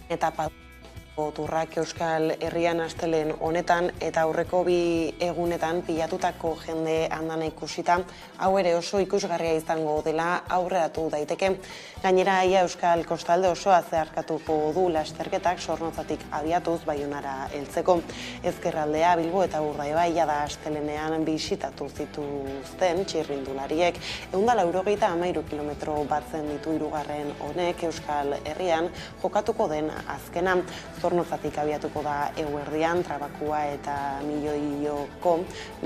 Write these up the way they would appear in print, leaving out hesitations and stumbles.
etapa turrak Euskal Herrian astelehen honetan eta aurreko bi egunetan pilatutako jende andana ikusita, hau ere oso ikusgarria izango dela aurreratu daiteke. Gainera, ia Euskal Kostalde osoa zeharkatuko du lasterketak Zornotzatik abiatuz Baionara heltzeko. Ezkerraldea, Bilbo eta Urdaibai jada astelehenean bisitatu zituzten txirrindulariek. 193 kilometro batzen ditu hirugarren honek Euskal Herrian jokatuko den azkena. Zornotzatik abiatuko da eguerdian, Trabakua eta Milloioko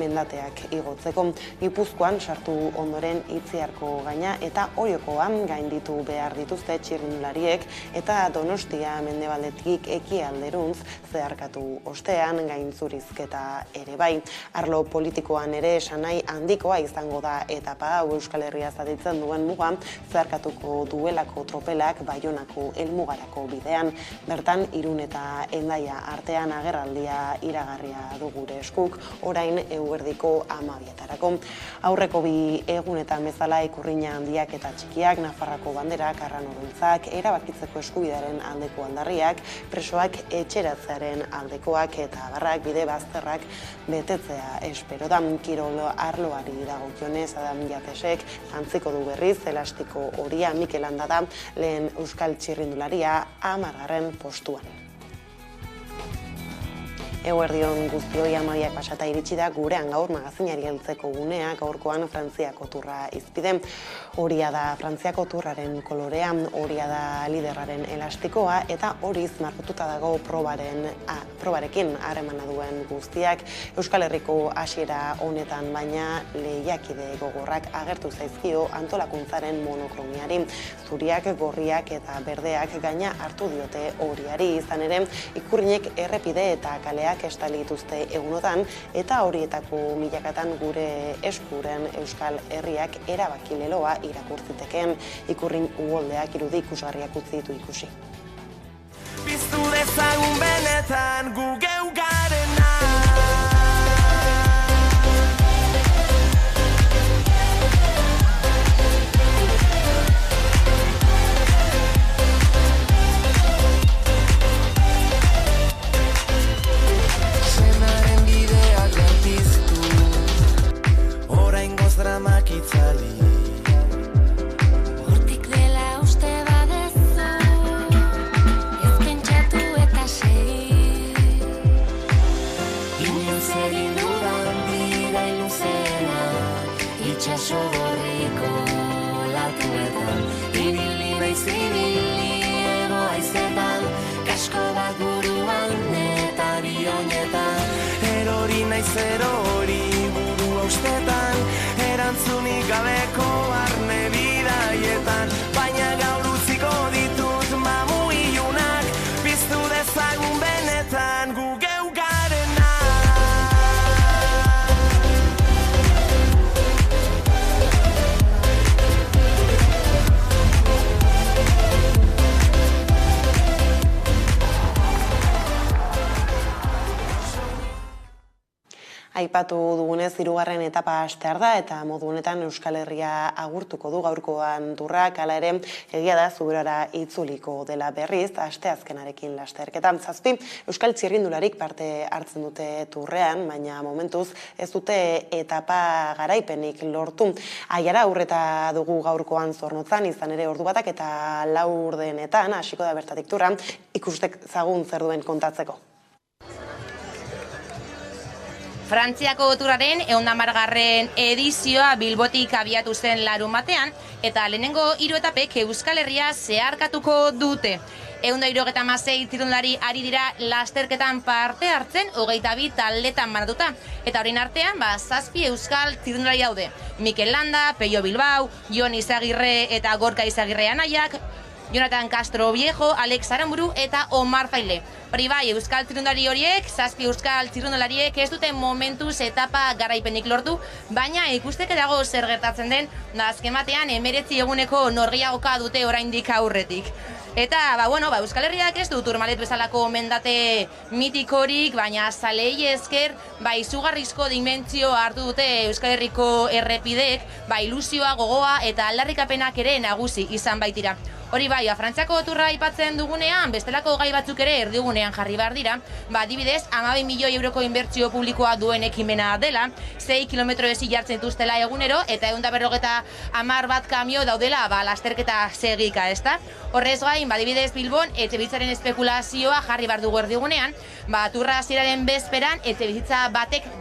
mendateak igotzeko. Gipuzkoan sartu ondoren Itziarko gaina eta Oriokoan gainditu behar dituzte txirrindulariek eta Donostia mendebaldetik ekialderuntz zeharkatu ostean gaintzurizketa ere bai. Arlo politikoan ere esanai handikoa izango da etapa hau Euskal Herria zatitzen duen muga zeharkatuko duelako tropelak Baionako helmugarako bidean. Bertan Irun eta Hendaia artean agerraldia iragarria du gure eskuk, orain eguerdiko 12etarako. Aurreko bi egunetan bezala ikurrina handiak eta txikiak, Nafarrako banderak, arranorentzak, erabakitzeko eskubidearen aldeko aldarriak, presoak etxeratzearen aldekoak eta barrak bide bazterrak betetzea espero da. Kirol arloari dagokionez Adam Jatesek jantziko du berriz elastiko horia Mikel Landa da lehen euskal txirrindularia 10. postuan. Eguerdion guztioi 12 pasata iritsi da gurean gaur magazinari heltzeko gunea, gaurkoan Frantziako turra izpide. Horia da Frantziako turraren kolorea, horia da liderraren elastikoa eta horiz margotuta dago probarekin harremana duen guztiak. Euskal Herriko hasiera honetan baina lehiakide gogorrak agertu zaizkio antolakuntzaren monokromiari. Zuriak, gorriak eta berdeak gaina hartu diote horiari, izan ere ikurrinek errepide eta kaleak estali dituzte egunotan eta horietako milakatan gure eskuren Euskal Herriak erabaki leloa irakurtziteken ikurrin uholdeak irudi ikusgarriak utzi ditu ikusi. Piztu dezagun benetan gu geu garena. Dramak itzali Hortik dela uste badezu Ez pentsatu eta segi Inoiz egin dudan bidai luzena Itxaso gorriko latuetan Ibili naiz ibili ego haizetan Kasko bat buruan eta bionetan Erori naiz erori burua ustetan Erantzunik gabeko arne bidaietan Baina gaur utziko ditut mamu ilunak Piztu dezagun benetan gu geu garena. Aipatu dugunez, hirugarren etapa hastear da eta modu honetan Euskal Herria agurtuko du gaurkoan turrak, hala ere egia da Zuberara itzuliko dela berriz asteazkenarekin lasterketa. 7 euskal txirrindularik parte hartzen dute turrean, baina momentuz ez dute etapa garaipenik lortu. Aiara aurreta dugu gaurkoan Zornotzan, izan ere ordu batak eta 4 hasiko da bertatik turra, ikustek zagun zer duen kontatzeko. Frantziako turraren 110. edizioa Bilbotik abiatu zen larunbatean eta lehenengo 3 etapek Euskal Herria zeharkatuko dute. 176 txirrindulari ari dira lasterketan parte hartzen 22 taldetan banatuta. Eta horien artean, 7 euskal txirrindulari daude. Mikel Landa, Peio Bilbao, Jon Izagirre eta Gorka Izagirre anaiak, Jonathan Castro Viejo, Alex Aramburu eta Omar Zaile. Hori bai, euskal txirrindulari horiek, 7 euskal txirrindulariek ez dute momentuz etapa garaipenik lortu, baina ikusteke dago zer gertatzen den, azken batean 19 eguneko norgehiagoka dute oraindik aurretik. Eta, Euskal Herriak ez du Tourmalet bezalako mendate mitikorik, baina zalei esker, izugarrizko dimentsio hartu dute Euskal Herriko errepideek, ilusioa, gogoa eta aldarrikapenak ere nagusi izan baitira. Hori bai, Frantziako turra aipatzen dugunean, bestelako gai batzuk ere erdigunean jarri behar dira, adibidez, 12 milioi euroko inbertsio publikoa duen ekimena dela, 6 kilometro ezi jartzen dituztela egunero, eta 150 bat kamio daudela, lasterketa segika, ezta? Horrez gain, adibidez Bilbon, etxebizitzaren espekulazioa jarri behar dugu erdigunean, turra hasieraren bezperan, etxebizitza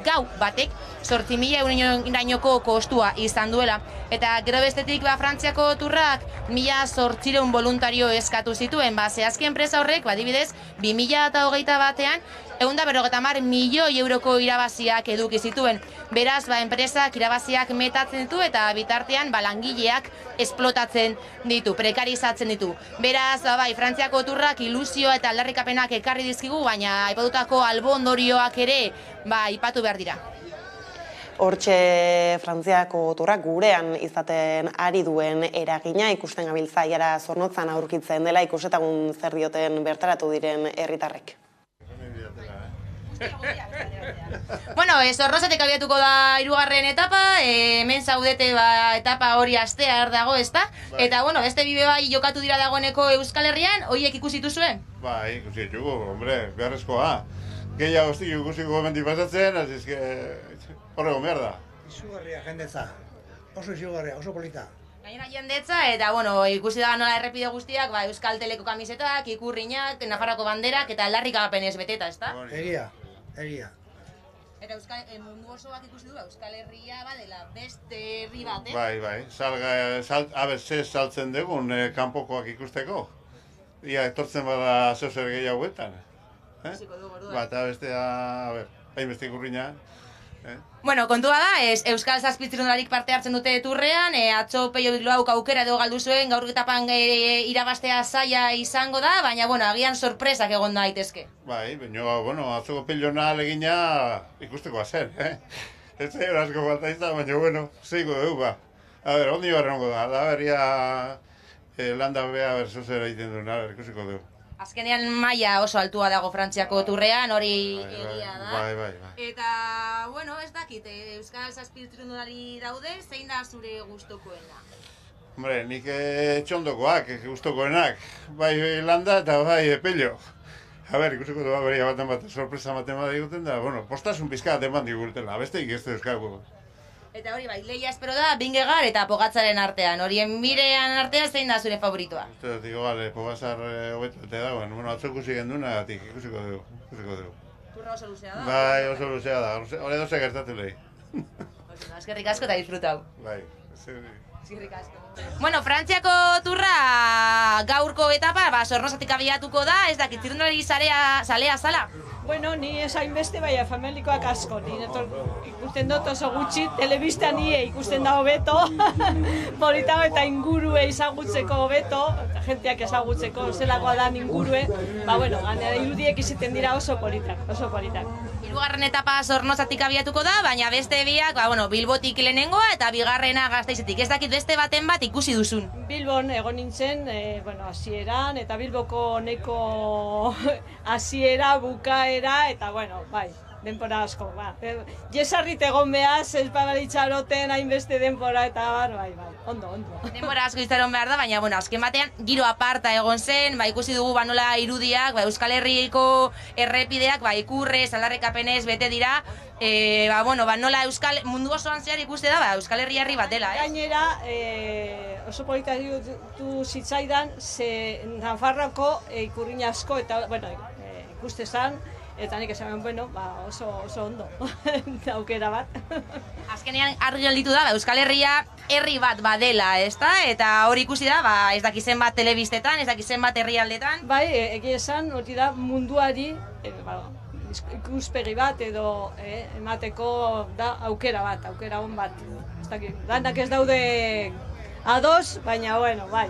gau batek, 8.000 eurorainoko kostua izan duela. Eta gero bestetik Frantziako turrak 1.800 voluntario eskatu zituen, zehazki enpresa horrek, adibidez, 2021 batean, 150 milioi euroko irabaziak eduki zituen. Beraz, enpresak irabaziak metatzen ditu eta bitartean langileak esplotatzen ditu, prekarizatzen ditu. Beraz, Frantziako turrak ilusio eta aldarrikapenak ekarri dizkigu, baina aipatutako albondorioak ere aipatu behar dira. Hortxe Frantziako turrak gurean izaten ari duen eragina ikusten gabiltzaiara Zornotzan aurkitzen dela ikusetagun zer dioten bertaratu diren herritarrek. Zornozatik abiatuko da 3. etapa, hemen zaudete etapa hori astea dago, ezta? Eta, beste bibe bai jokatu dira dagoeneko Euskal Herrian, horiek ikusitu zuen? Bai, ikusi ditugu, hombre, beharrezkoa. Gehiago estik ikusiko gomendik pasatzen, azizke horrego behar da. Izugarria jendetza, oso izugarria, oso polita. Gainera jendetza, eta ikusi da nola errepide guztiak, Euskal Teleko kamisetak, ikurriñak, Nafarroko banderak, eta aldarrikapenez beteta, ezta? Egia. Eta mundu osoak ikusi du, Euskal Herria badela beste herri bat, Bai, ze saltzen dugun kanpokoak ikusteko. Ia, etortzen bada zozer gehiago guetan. Eta bestea, hainbeste ikurriña. Kontua da, Euskal Zazpitzirundularik parte hartzen dute turrean, atzo Peio Bilbaok aukera edo galdu zuen, gaur etapan irabastea zaila izango da, baina, agian sorpresak egon daitezke. Bai, baina, atzoko Peiona alegina ikusteko zen, Ez zaila asko falta izan, baina, zeiko dugu, ondi barrengo da, berria landa bea zozer egiten duen, ikusiko dugu. Azkenean maila oso altua dago Frantziako turrean, hori egia da. Bai. Eta, ez dakit, Euskal Zazpitzirundulari daude, zein da zure gustukoena? Hombre, nik txondokoak, gustukoenak. Bai landa eta bai Pello. Ikusiko du beria baten bat, sorpresa baten bat egiten da, postasun pizka baten bat digurtela, besteik ez da Euskal. Eta hori lehia espero da, Vingegaard eta Pogatzaren artean. Horien birean artean zein da zure favoritua? Digo, Pogatzar hobeto eta dagoen. Atzo ikusi genduna, ikusiko dugu. Turra oso luzea da? Bai, oso luzea da. Hore doze gertatu lehi. Eskerrik asko eta disfrutau. Bai, eskerrik asko. Frantziako turra gaurko etapa, Zornozatik abiatuko da, ez dakit, txirrindulari zalea zala? Ni esain beste, baina familikoak asko. Ikusten dut oso gutxi, telebista nie ikusten da hobeto. Politago eta ingurue izagutzeko hobeto, jenteak ezagutzeko zelakoa da ingurue. Gainera irudiek izaten dira oso politak. 3. etapa Zornozatik abiatuko da, baina beste biak, Bilbotik lehenengoa eta bigarrena Gasteizetik. Ez dakit beste baten bat ikusi duzun. Bilbon egon nintzen, hasieran, eta Bilboko neko hasiera, bukaera, eta denpora asko. Jesarrit egon behaz, ez pagaritxaroten hainbeste denpora, eta ondo. Denpora asko izaron behar da, baina azken batean giro aparta egon zen, ikusi dugu nola irudiak, Euskal Herriko errepideak, ikurrez, aldarrikapenez bete dira, nola mundu osoan zehar ikuste da, Euskal Herria herri bat dela, Gainera, oso polita ditu zitzaidan, ze Nafarroko ikurriña asko, eta, ikuste zan, eta nik esan, oso ondo, aukera bat. Azkenean argi gelditu da, Euskal Herria herri bat badela, ezta? Eta hori ikusi da, ez dakizen bat telebistetan, ez dakizen bat herrialdetan. Bai, egia esan, hori da munduari, ikuspegi bat edo emateko da aukera on bat. Danak ez daude ados, baina bai.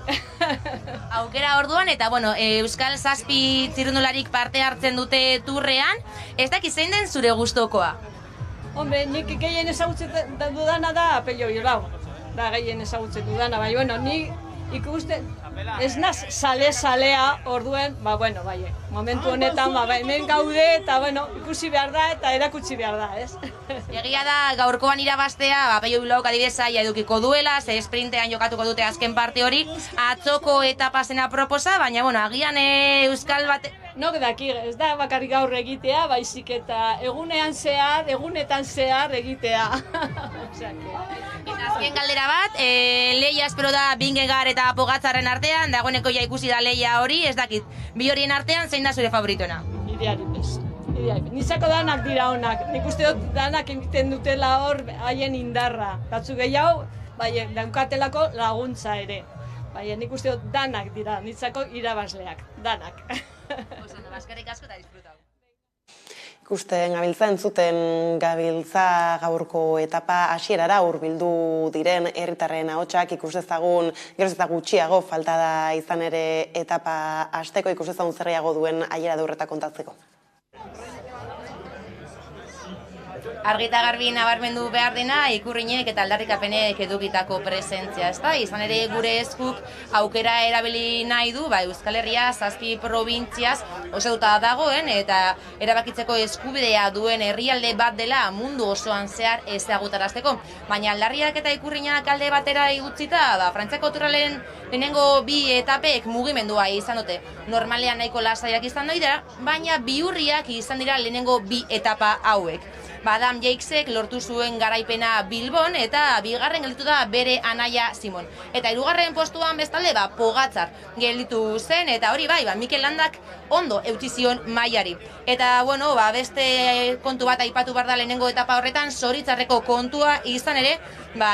Aukera orduan, eta Euskal Zazpi txirrindularik parte hartzen dute turrean, ez dakit zein den zure gustokoa? Hombre, nik gehien ezagutzen dudana da Pello Bilbao. Da gehien ezagutzen dudana, baina ni ikusten, ez naz sale-salea, orduen, bueno, bai, momentu honetan, hemen gaude, eta, ikusi behar da, eta erakutsi behar da, ez? Egia da, gaurkoan irabaztea, Peio Bilbaok adibidez zaila edukiko duela, ze esprintean jokatuko dute azken parte hori, atzoko etapazena proposa, baina, agian Euskal bate... Nok daki, ez da bakarrik gaur egitea, baizik eta egunetan zehar egitea. Eta azken galdera bat, lehia espero da Vingegaard eta Pogatzarren artean, dagoeneko ja ikusi da lehia hori, ez dakit, bi horien artean zein da zure favoritoena? Idearipez. Nizako danak dira honak, nik uste dut danak egiten dutela hor haien indarra. Batzu gehiago, daukatelako laguntza ere. Nik uste dut danak dira, nitzako irabazleak, danak. Osando, baskarrik asko eta disfrutau. Ikusten gabiltza entzuten gabiltza gaurko etapa hasierara hurbildu diren herritarren ahotsak ikus dezagun geroz eta gutxiago falta da izan ere etapa hasteko ikus dezagun zer gehiago duen aiera horreta kontatzeko. Argi eta garbi nabarmendu behar dena Ikurrinek eta aldarrikapenek edukitako presentzia, ezta? Izan ere gure eskuk aukera erabili nahi du, Euskal Herria 7 probintziaz osatuta dagoen eta erabakitzeko eskubidea duen herrialde bat dela mundu osoan zehar ezagutarazteko. Baina aldarriak eta Ikurrinak alde batera utzita, Frantziako Tourralen lehenengo 2 etapek mugimendua izan dute. Normalean nahiko lasaiak izan dira, baina bihurriak izan dira lehenengo 2 etapa hauek. Adam Jakesek lortu zuen garaipena Bilbon eta bigarren gelditu da bere anaia Simon. Eta 3. postuan bestalde Pogatzar gelditu zen eta hori Mikel Landak ondo eutsi zion mailari. Eta beste kontu bat aipatu behar da lehenengo etapa horretan, zoritzarreko kontua izan ere,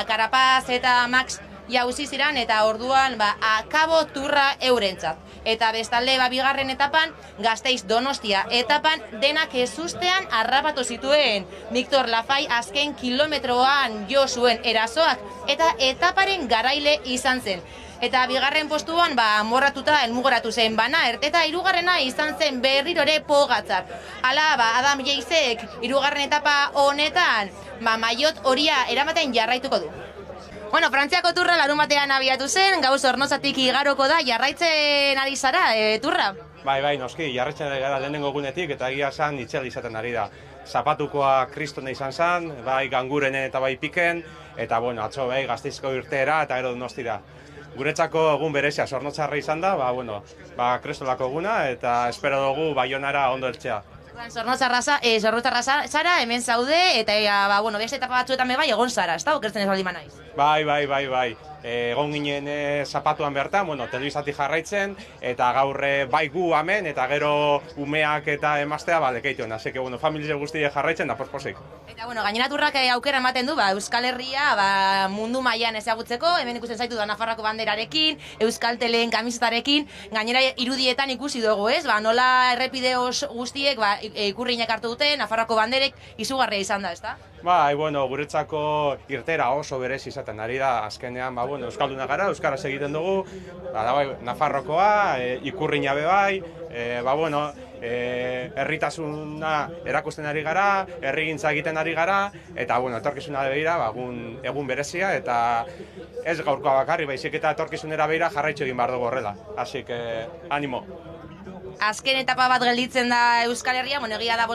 Carapaz eta Max jauzi ziren eta orduan akabo turra eurentzat. Eta bestalde bigarren etapan, Gasteiz Donostia etapan denak ezustean harrapatu zituen Victor Lafay azken kilometroan jo zuen erasoak eta etaparen garaile izan zen. Eta bigarren postuan amorratuta helmugoratu zen Bana eta 3. izan zen berriro ere Pogatzar. Hala Adam Jakesek 3. etapa honetan maiot horia eramaten jarraituko du. Frantziako turra larun batean abiatu zen, gaur Zornotzatik igaroko da, jarraitzen ari zara, turra? Bai, noski, jarraitzen ari gara lehenengo egunetik eta egia esan itxel izaten ari da. Zapatukoa kristone izan zen, bai Gangurenen eta bai Piken, eta atzo Gasteizko irteera eta gero Donostira. Guretzako egun berezia Zornotzarra izan da, kristolako eguna eta espero dugu Baionara ondo heltzea. Zornotzarra zara, hemen zaude, eta beste etapa batzuetan egon zara, ez da, okertzen ez baldin naiz? Bai. Egon ginen zapatuan bertan, telebizatik jarraitzen, eta gaur bai gu hemen, eta gero umeak eta emaztea, lekeituen, aseke, familia guztiek jarraitzen da posposik. Eta, gaineraturrak aukera ematen du, Euskal Herria mundu mailan ezagutzeko, hemen ikusten zaitu da Nafarroako banderarekin, Euskal Teleen kamisetarekin, gainera irudietan ikusi dugu, ez? Nola errepide guztiek Ikurrinek hartu dute, Nafarroako banderek izugarria izan da, ez da? Guretzako irtera oso berez izaten ari da, azkenean, Euskalduna gara, Euskaraz egiten dugu, Nafarrokoa, Ikurrina bebai, herritasuna erakusten ari gara, herrigintza egiten ari gara, eta etorkizuna begira, egun berezia, eta ez gaurkoa bakarri, baizik eta etorkizunera begira jarraitzu egin behar dugu horrela, así que, animo. Azken etapa bat gelditzen da Euskal Herria, egia da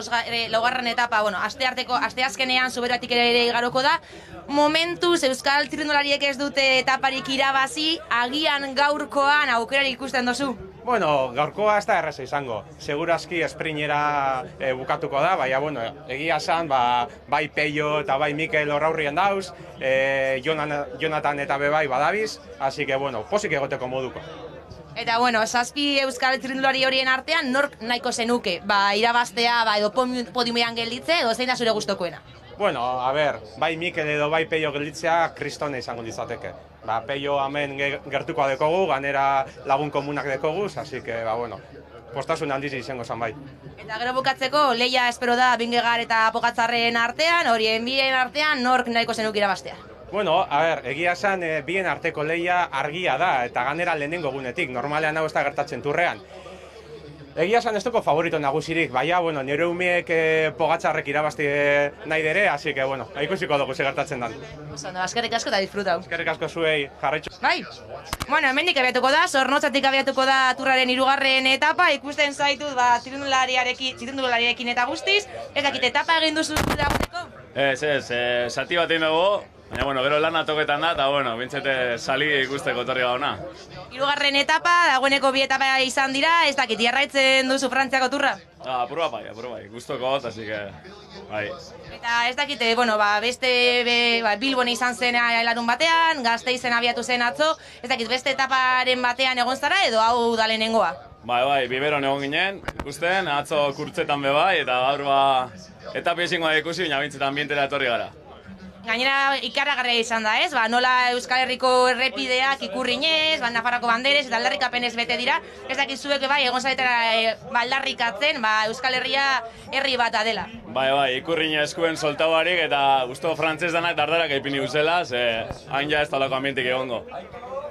laugarren etapa, aste azkenean Zuberatik ere igaroko da. Momentuz Euskal txirrindulariek ez dute etaparik irabazi, agian gaurkoan aukerarik ikusten dozu? Gaurkoa ez da erreza izango. Segurazki esprinera bukatuko da, baina egia esan, bai Peio eta bai Mikel horraurrien dauz, Jonathan eta bebai badabiz, así que posik egoteko moduko. Eta, 7 Euskal txirrindulari horien artean, nork nahiko zenuke? Irabaztea, edo podiumean gelditze, edo zein da zure gustokoena? Bai Mikel edo bai Peio gelditzea kristone izango litzateke. Peio hemen gertuko dekogu, ganera lagun komunak dekogu, así que, postasun handiz izango zen bai. Eta gero bukatzeko, lehia espero da Vingegaard eta Pogatzarren artean, horien bien artean, nork nahiko zenuke irabaztea? Egia esan bien arteko lehia argia da, eta ganera lehenengo egunetik, normalean hau ez da gertatzen turrean. Egia esan ez duko favorito nagusirik, baina, bueno, nire umiek pogatzarrek irabazti nahi dere, hasi que, bueno, ikusiko dugu ze gertatzen dan. Ondo, eskerrik asko eta disfrutau. Eskerrik asko zuei, jarraitxo. Bai, bueno, hemendik abiatuko da, Zornotzatik abiatuko da Turraren 3. etapa, ikusten zaitut, txirrindulariarekin eta guztiz, ez dakit etapa egin duzu dagoeneko? Zati bat egin dugu, baina, bueno, gero lana toketan da, eta, bueno, bintzete sali ikusteko torri gauna. 3. etapa, dagoeneko 2 etapa izan dira, ez dakit, jarraitzen duzu Frantziako turra? Apurua bai, guztoko got, así que, bai. Eta ez dakit, bueno, beste Bilbon izan zen larun batean, Gasteizen abiatu zen atzo, ez dakit, beste etaparen batean egon zara edo hau da lehenengoa? Bai, biberon egon ginen, ikusten, atzo kurtzetan be bai, eta gaur etapa ezingoa ikusi, baina bintzetan bientera etorri gara. Gainera ikaragarria izan da, ez? Nola Euskal Herriko errepideak ikurrinez, Nafarroako banderez eta aldarrikapenez bete dira. Ez dakit zuek bai, egon zaretara aldarrikatzen, Euskal Herria herri bat dela. Bai, ikurrine eskuen soltau barik eta guztu frantzez danak dardarak ipini guzela, ze hain ja ez talako ambientik egongo.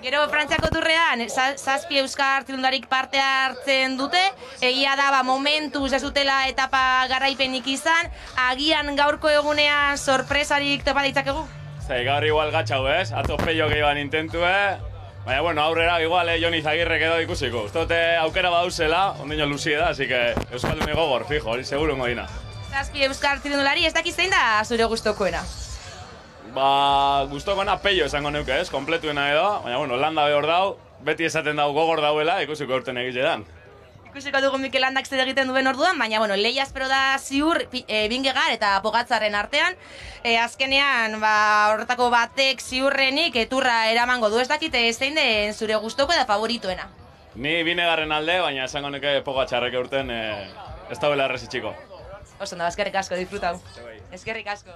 Gero Frantziako turrean, 7 euskal txirrindularik parte hartzen dute, egia da momentuz ez dutela etapa garaipenik izan, agian gaurko egunean sorpresarik topa ditzakegu? Gaur igual gatxau ez, atzo peio gehiagoan intentue, baina bueno, aurrera igual Jon Izagirrek edo ikusiko. Uste aukera badauzela, ondino luzie da, así que euskaldune gogor, fijo, hori seguro ingo 7 euskal txirrindulari, ez dakiz zein da zure gustokoena? Guztokona peio esango neuke ez, kompletuena edo, baina bueno, landa behor dau, beti esaten dau gogor dauela, ikusiko urten egitean. Ikusiko dugu Mikel Landak zer egiten duen orduan, baina bueno, lehia espero da ziur Bingegar eta Pogatzaren artean. Azkenean, horretako batek ziurrenik turra eramango du, ez dakite zein den zure gustoko eta favoritoena. Ni Bingegarren alde, baina esango neuke Pogatzarrek urten ez dauela errezitxiko. Oso, eskerrik asko, disfrutau. Eskerrik asko.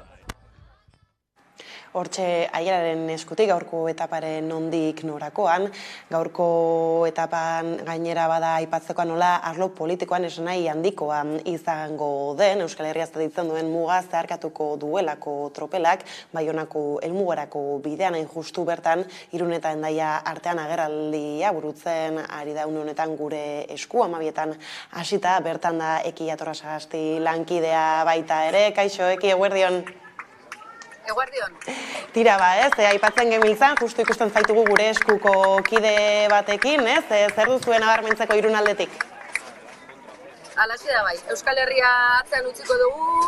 Hortxe Aiararen eskutik gaurko etaparen nondik norakoan, gaurko etapan gainera bada aipatzeko nola arlo politikoan esnai handikoa izango den, Euskal Herria ditzen duen muga zeharkatuko duelako tropelak, Baionako helmugarako bidean hain justu bertan, Irun eta Hendaia artean agerraldia burutzen ari da une honetan gure esku, 12etan hasita, bertan da Eki Atorrasagasti lankidea baita ere, kaixo Eki, eguerdion. Eguardion. Tira ez, aipatzen gemiltzan, justu ikusten zaitugu gure eskuko kide batekin, ez? Zer duzuen abarmentzeko Irun aldetik? Alaxe da bai, Euskal Herria atzean utziko dugu,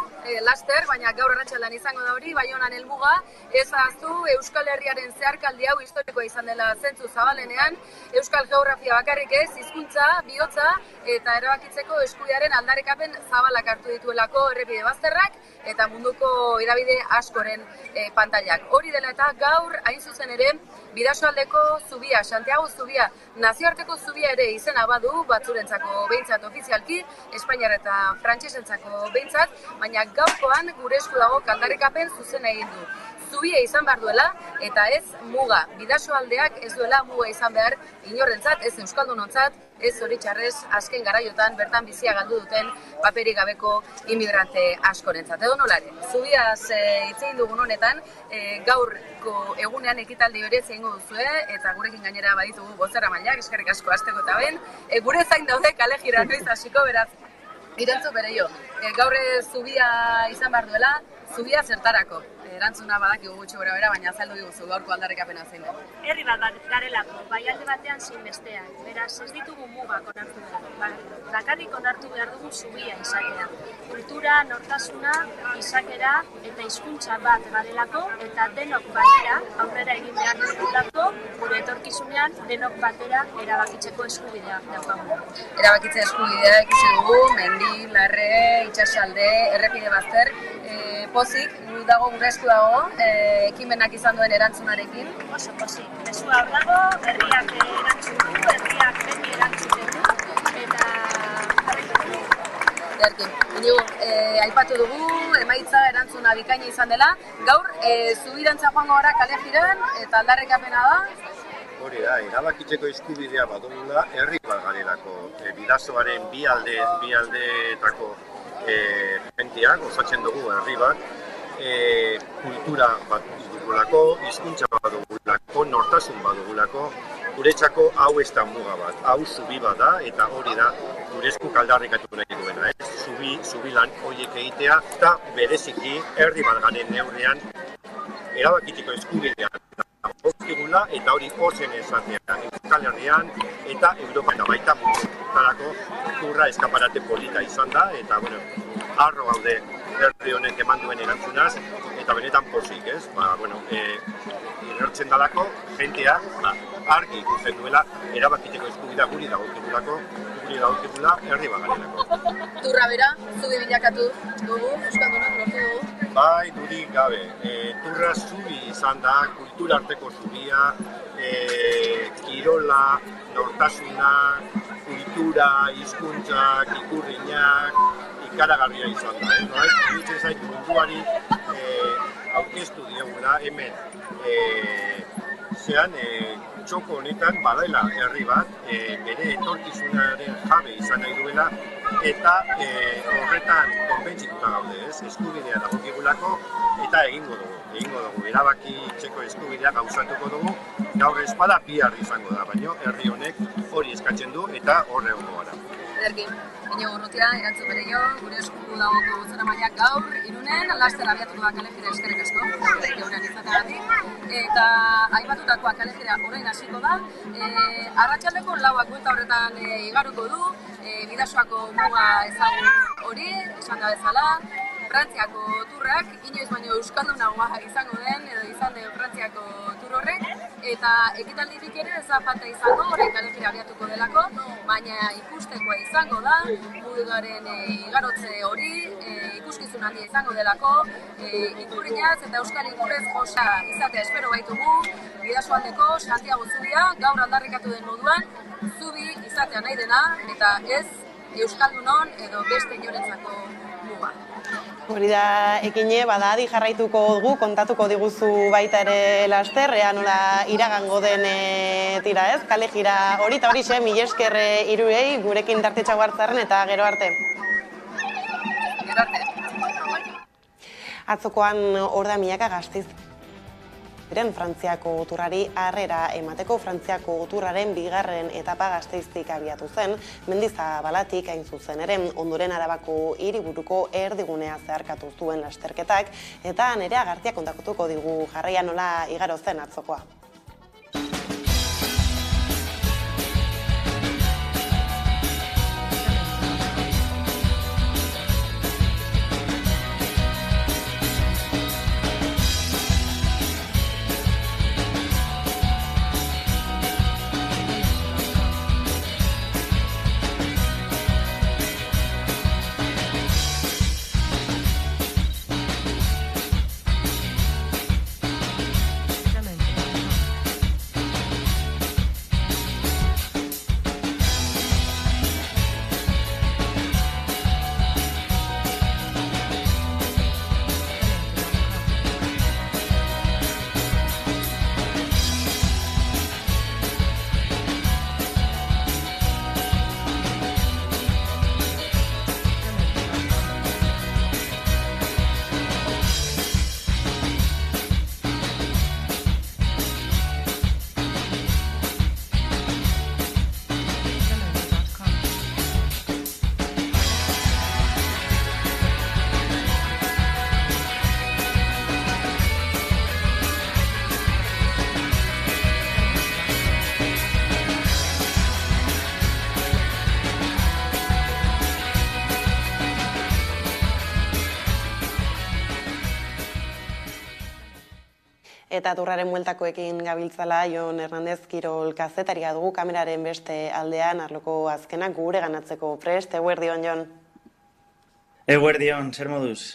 laster, baina gaur arratsaldean izango da hori, Baionan helmuga, ez ahaztu Euskal Herriaren zeharkaldi hau historikoa izan dela zentzu zabalenean, Euskal geografia bakarrik ez, hizkuntza, bihotza eta erabakitzeko eskubidearen aldarrikapen zabalak hartu dituelako errepide bazterrak eta munduko hedabide askoren pantailak. Hori dela eta gaur hain zuzen ere Bidasoaldeko zubia, Santiago zubia, nazioarteko zubia ere izena badu, batzurentzako behintzat ofizialki, Espainiar eta frantsesentzako behintzat, baina gaurkoan gure esku dago aldarrikapen zuzena egin du. Zubia izan behar duela eta ez muga. Bidasoaldeak ez duela muga izan behar inorrentzat, ez euskaldunontzat, ez zoritxarrez azken garaiotan bertan bizia galdu duten paperik gabeko inmigrante askorentzat. Edo nolare, zubiaz hitz egin dugun honetan, gaurko egunean ekitaldi hori egingo duzue, eta gurekin gainera baditugu bozeramaileak, eskerrik asko hasteko eta ben, gure zain daude kale jira noiz hasiko, beraz, irentzu bere jo. Gaur zubia izan behar duela, zubia zertarako. Erantzuna badakigu gutxi gora bera, baina azaldu diguzu gaurko aldarrikapena zein da. Herri bat garelako, bai alde batean zein bestean. Beraz, ez ditugu mugak onartu behar. Bakarrik onartu behar dugu zubia izatea. Kultura, nortasuna, izakera eta hizkuntza bat garelako eta denok batera aurrera egin behar dugulako gure etorkizunean denok batera erabakitzeko eskubidea daukagu. Erabakitze eskubidea ikusi dugu, Mendi, Larre, Itsasalde, errepide bazter, pozik, dago gure esku dago, ekimenak izan duen erantzunarekin. Oso pozik, mezua hor dago, herriak erantzun du, herriak beti erantzuten du, eta jarraitu dugu. Aipatu dugu, emaitza erantzuna bikaina izan dela. Gaur, zubirantza joango gara kale jiran, eta aldarrikapena da. Hori da, erabakitzeko eskubidea badugula herri bat garelako. Bidasoaren bi aldeetako gentiak osatzen dugu herri bat. Kultura bat dugulako, hizkuntza bat dugulako, nortasun bat dugulako, guretzako hau ez da muga bat, hau zubi bat da, eta hori da gure esku aldarrikatu nahi duena, zubi lan horiek egitea, eta bereziki herri bat garen neurrean erabakitzeko eskubidean dagokigula, eta hori ozen esatea Euskal Herrian eta Europan da baita mundutarako turra eskaparate polita izan da, eta bueno, harro gaude herri honek eman duen erantzunaz, eta benetan pozik, ez? Inertzen dalako, jentea argi ikusten duela erabakitzeko eskubidea guri dagokigula herri bagarelako. Turra bera, zubi bilakatu dugu, Euskaldunok lortu dugu? Bai, dudik gabe. Turra zubi izan da, kultura arteko zubia, kirola, nortasuna, kultura, hizkuntzak, ikurriñak, ikaragarria izan da. Iruditzen zait munduari aurkeztu diogula hemen txoko honetan badaila herri bat, bere etorkizunaren jabe izan nahi duela, eta horretan konbentzituta gaude, eskubidea dagokigulako, eta egingo dugu, erabakitzeko eskubidea gauzatuko dugu, gaur espada bihar izango da, baina herri honek hori eskatzen du eta horre egongo gara. Ederki, Iñigo Urrutia, erantzun bereio, gure esku dagoko bozeramaileak gaur, Irunen, laster abiatuko da kalejira eskerrik asko, geurean izateagatik, eta aibatutakoa kalejira orain hasiko da, arratsaldeko 4 buelta horretan igaruko du, Bidasoako muga ezagun hori, esan da bezala, Frantziako turrak, inoiz baino euskaldunagoa izango den, edo izan den Frantziako tur horrek, eta ekitaldirik ere ez da falta izango, orain kalejira abiatuko delako, baina ikustekoa izango da, mugaren igarotze hori, ikuskizun handia izango delako, ikurriñaz eta euskal ikurrez josa izatea espero baitugu, Bidasoaldeko Santiago zubia, gaur aldarrikatu den moduan, zubi izatea nahi dena, eta ez euskaldunon edo beste inorentzako muga. Hori da ekine, adi jarraituko dugu, kontatuko diguzu baita ere laster, ea nola iragango den tira ez, kalejira hori, eta hori xe, mila esker hiruei, gurekin tartetxau hartzaren eta gero arte. Gero arte. Atzokoan hor da milaka Gasteiz. Frantziako turrari harrera emateko Frantziako turraren 2. etapa Gasteiztik abiatu zen, Mendizabalatik hain zuzen ere, ondoren Arabako hiriburuko erdigunea zeharkatu zuen lasterketak, eta Nerea Gartia kontatuko digu jarraian nola igaro zen atzokoa. Eta turraren bueltakoekin gabiltzala, Jon Hernandez kirol kazetaria dugu kameraren beste aldean, arloko azkenak gure ganatzeko prest. Eguerdion, Jon? Eguerdion, zer moduz?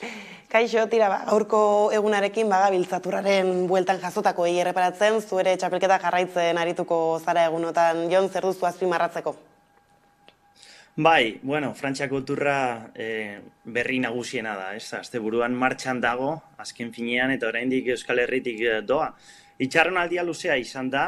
Kaixo, tira, gaurko egunarekin bagabiltza turraren bueltan jasotako erreparatzen, zu ere txapelketa jarraitzen arituko zara egunotan. Jon, zer duzu azpimarratzeko? Bai, bueno, Frantziako turra berri nagusiena da, ez? Asteburuan martxan dago, azken finean, eta oraindik Euskal Herritik doa. Itxarronaldia luzea izan da,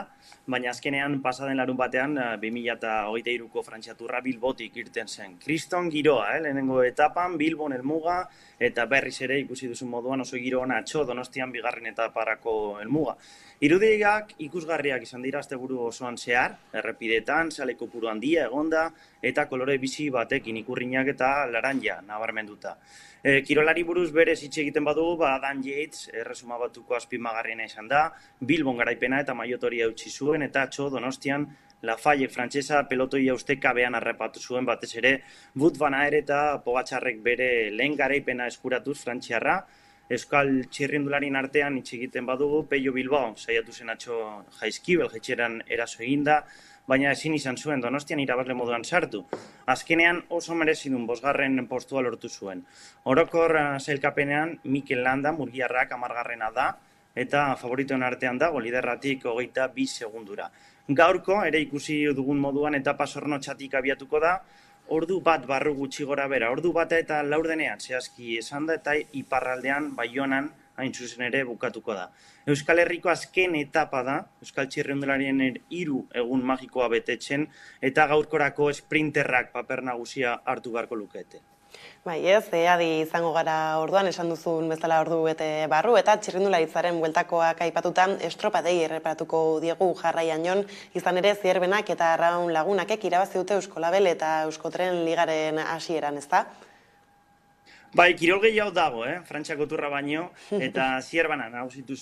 baina azkenean pasaden larun batean 2023ko Frantziaturra Bilbotik irten zen. Kriston giroa, lehenengo etapan, Bilbon helmuga, eta berriz ere ikusi duzun moduan oso giro ona atzo Donostian bigarren etaparako helmuga. Irudiak ikusgarriak izan dira asteburu osoan zehar, errepidetan, sale kopuru handia egonda, eta kolore bizi batekin ikurrinak eta laranja nabarmenduta. Kirolari buruz berez hitz egiten badugu, Dan Yates erresuma batuko azpimagarriena izan da, Bilbon garaipena eta maiotoria utzi zuen, eta atzo Donostian Lafayette frantsesa pelotoia ustekabean harrapatu zuen batez ere, Wout van Aert eta Pogačarrek bere lehen garaipena eskuratuz frantziarra. Euskal txirrindularien artean hitz egiten badugu, Pello Bilbao saiatu zen atzo Jaizkibel jetxeran eraso eginda, baina ezin izan zuen Donostian irabazle moduan sartu. Azkenean oso merezidun 5. postua lortu zuen. Orokor sailkapenean Mikel Landa murgiarrak 10. da, eta favoritoen artean dago liderratik 22 segundura. Gaurko ere ikusi dugun moduan etapa zornotxatik abiatuko da, ordu bat barru gutxi gora bera, ordu bata eta laurdenean zehazki esan da, eta iparraldean Baionan hain zuzen ere bukatuko da. Euskal Herriko azken etapa da, Euskal Txirrindularien 3 egun magikoa betetzen, eta gaurkorako sprinterrak paper nagusia hartu beharko lukete. Bai, ez, adi izango gara orduan, esan duzun bezala ordu bete barru, eta txirrindularitzaren bueltakoak aipatutan estropadei erreparatuko diegu jarraian jon, izan ere Zierbenak eta Arraun Lagunakek irabazi dute Euskolabel eta Euskotren ligaren hasieran, ezta? Bai, kirol gehiago dago, Frantziako turra baino, eta Zierbana nagusitu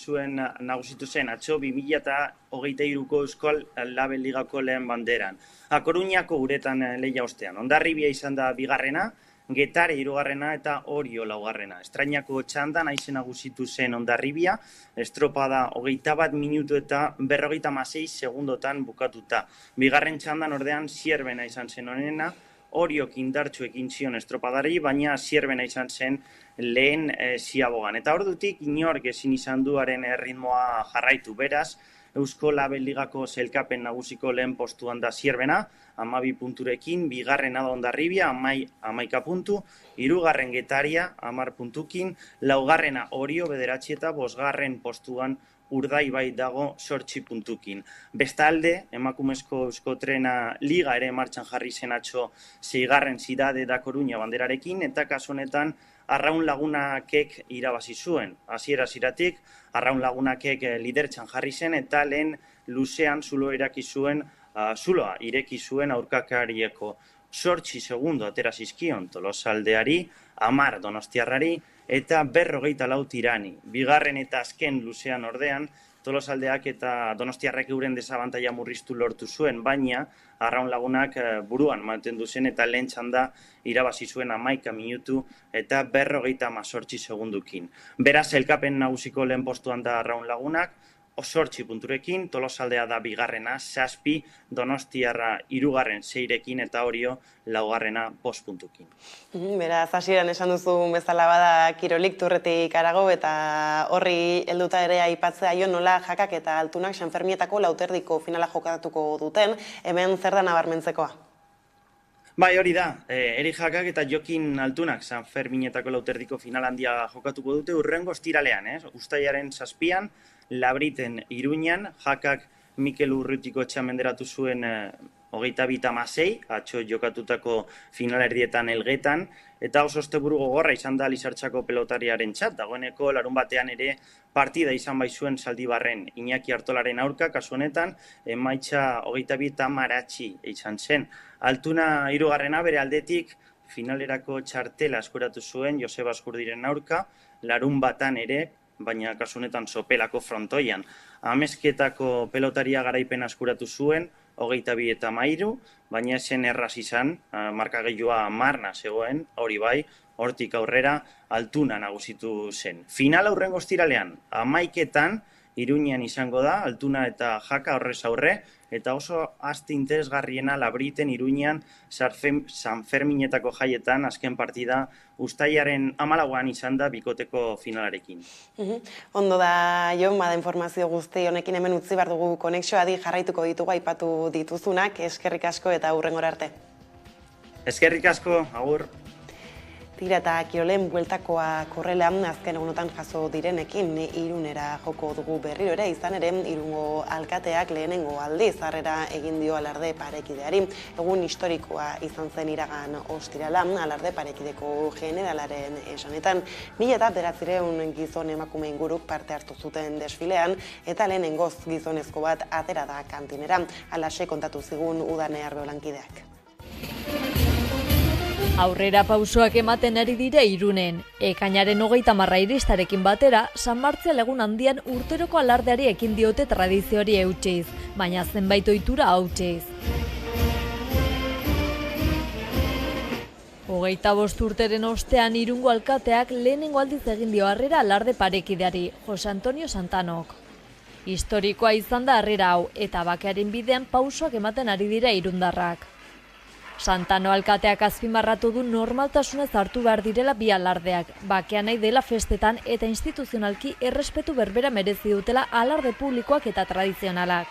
zen atzo 2023ko Euskal Label Ligako lehen banderan. A Coruñako uretan lehia ostean. Hondarribia izan da bigarrena, Getare 3. eta Orio 4. Estrainako txandan aizen nagusitu zen Hondarribia, estropada 21 minutu eta 56 segundotan bukatuta. Bigarren txandan ordean Zierbena izan zen honena, Oriok indartsu ekin zion estropadari, baina Zierbena izan zen lehen ziabogan. Eta ordutik inork ezin izan duaren erritmoa jarraitu beraz, Eusko Label Ligako sailkapen nagusiko lehen postuan da Zierbena, 12 punturekin, bigarrena da Hondarribia, 11 puntu, hirugarren Getaria, 10 puntukin, laugarrena Orio, 9 eta 5. postuan Urdaibai dago 8 puntukin. Bestalde, emakumezko Euskotrena Liga ere martxan jarri zen atzo 6. Zidade da Coruña banderarekin, eta kasu honetan Arraun Lagunakek irabazi zuen. Hasiera-hasieratik Arraun Lagunakek lidertzan jarri zen, eta lehen luzean zuloa ireki zuen aurkakarieko 8 segundo atera zizkion Tolosaldeari, 10 Donostiarrari, eta 54 Tirani. Bigarren eta azken luzean ordean, Tolosaldeak eta Donostiarrek euren desabantaia murriztu lortu zuen, baina Arraun Lagunak buruan mantendu zen eta lehen txanda irabazi zuen 11 minutu eta 58 segundukin. Beraz, sailkapen nagusiko lehen postuan da Arraun Lagunak, 8 punturekin, Tolosaldea da bigarrena, 7, Donostiarra 3. 6rekin eta Orio 4. 5 puntukin. Beraz, hasieran esan duzu bezala bada kirolik turretik arago, eta horri helduta ere aipatzea jo nola Jakak eta Altunak Sanfermietako lauterdiko finala jokatuko duten, hemen zer da nabarmentzekoa? Bai, hori da, Eri Jakak eta Jokin Altunak Sanferminetako lauterdiko final handia jokatuko dute urrengo ostiralean, Uztailaren 7an, Labriten Iruñan, Jakak Mikel Urrutiko etxean menderatu zuen 22-16, atzo jokatutako finalerdietan Elgetan, eta oso osteburu gogorra izan da Lizartxako pelotariaren txat, dagoeneko larun batean ere partida izan baizuen Zaldibarren Iñaki Artolaren aurka, kasu honetan, emaitza 22-maratxi izan zen. Altuna 3. bere aldetik finalerako txartela eskuratu zuen Joseba Askurdiren aurka, larun batan ere, baina kasu honetan sopelako frontoian. Amezketako pelotaria garaipen eskuratu zuen, 22-13, baina esen erraz izan, markageilua marna zegoen, hori bai, hortik aurrera Altuna nagusitu zen. Final aurrengo ostiralean, 11etan Iruñean izango da, Altuna eta Jaka horrez aurre, eta oso aste interesgarriena Labriten Iruñean Sanferminetako jaietan azken partida Uztailaren 14an izan da bikoteko finalarekin. Ondo da, Jon, bada informazio guzti honekin hemen utzi behar dugu konexioa di jarraituko ditugu aipatu dituzunak, eskerrik asko eta hurrengora arte. Eskerrik asko, agur. Tira eta kirolen bueltakoa korrela azken egunotan jaso direnekin Irunera joko dugu berriro ere, izan ere Irungo alkateak lehenengo aldiz harrera egin dio alarde parekideari. Egun historikoa izan zen iragan ostirala, alarde parekideko generalaren esanetan. 1900 gizon emakume inguruk parte hartu zuten desfilean eta lehenengoz gizonezko bat atera da kantinera. Alaxe kontatu zigun Udane Arbeolankideak. Aurrera pausoak ematen ari dire Irunen. Ekainaren 30 iristarekin batera, San Martzial egun handian urteroko alardeari ekin diote tradizioari eutsiz, baina zenbait ohitura hautsiz. 25 urteren ostean Irungo alkateak lehenengo aldiz egin dio harrera alarde parekideari, Jose Antonio Santanok. Historikoa izan da harrera hau, eta bakearen bidean pausoak ematen ari dira irundarrak. Santano alkateak azpimarratu du normaltasunez hartu behar direla bi alardeak, bakea nahi dela festetan eta instituzionalki errespetu berbera merezi dutela alarde publikoak eta tradizionalak.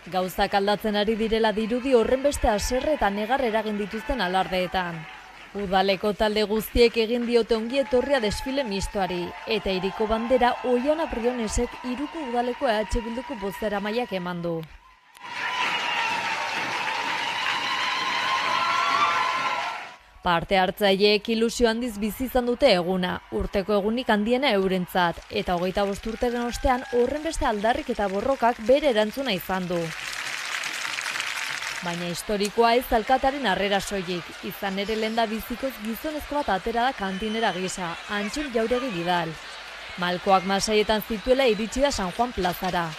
Gauzak aldatzen ari direla dirudi horren beste haserre eta negar eragin dituzten alardeetan. Udaleko talde guztiek egin diote ongi etorria desfile mistoari, eta hiriko bandera Oiana Brionesek Iruko udaleko EH Bilduko bozeramaileak eman du. Parte hartzaileek ilusio handiz bizi izan dute eguna, urteko egunik handiena eurentzat, eta 25 urteren ostean horren beste aldarrik eta borrokak bere erantzuna izan du. Baina historikoa ez alkatearen harrera soilik, izan ere lehendabizikoz gizonezko bat atera da kantinera gisa, Antxul Jauregi Bidal. Malkoak masaietan zituela iritsi da San Juan plazara.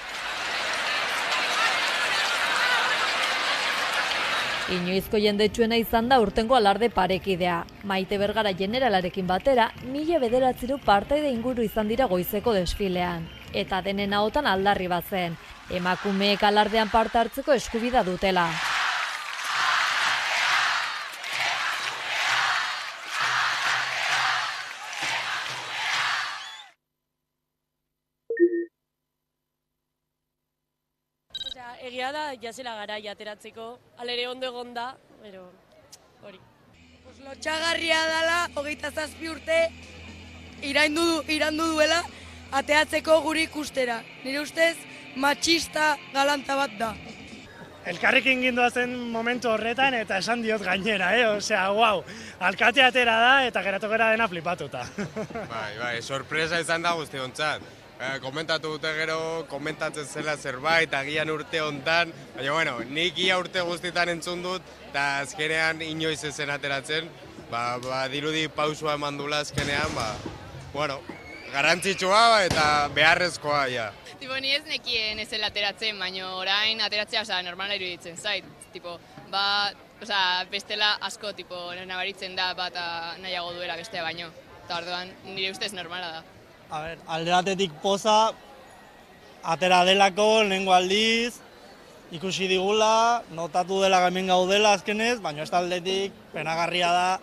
Inoizko jendetsuena izan da urtengo alarde parekidea. Maite Bergara generalarekin batera, 1900 partaide inguru izan dira goizeko desfilean. Eta denen ahotan aldarri bat zen, emakumeek alardean parte hartzeko eskubida dutela. Egia da, jazela gara ateratzeko, alere ondo egon da, pero hori. Lotxagarria dela, 27 urte irandu duela, ateatzeko guri ikustera. Nire ustez, matxista galanta bat da. Elkarrekin gindoazen momentu horretan eta esan diot gainera, osea, guau, alkate atera da eta geratokera dena flipatuta. Bai, sorpresa izan da guztiontzat. Komentatu dute gero, komentatzen zela zerbait, agian urte hontan, baina bueno, nik ia urte guztietan entzun dut, eta azkenean inoiz ezen ateratzen, dirudi pausua eman dula azkenean, bueno, garantzitsua eta beharrezkoa, ja. Tipo, ni ez nekien ezela ateratzen, baina orain ateratzea, normala iruditzen zait, tipo, bestela asko, nabaritzen da bat nahiago duela bestea baino, eta orduan nire ustez normala da. Alde batetik poza, atera delako, lehengo aldiz, ikusi digula, notatu dela hemen gaudela azkenez, baina ez aldetik penagarria da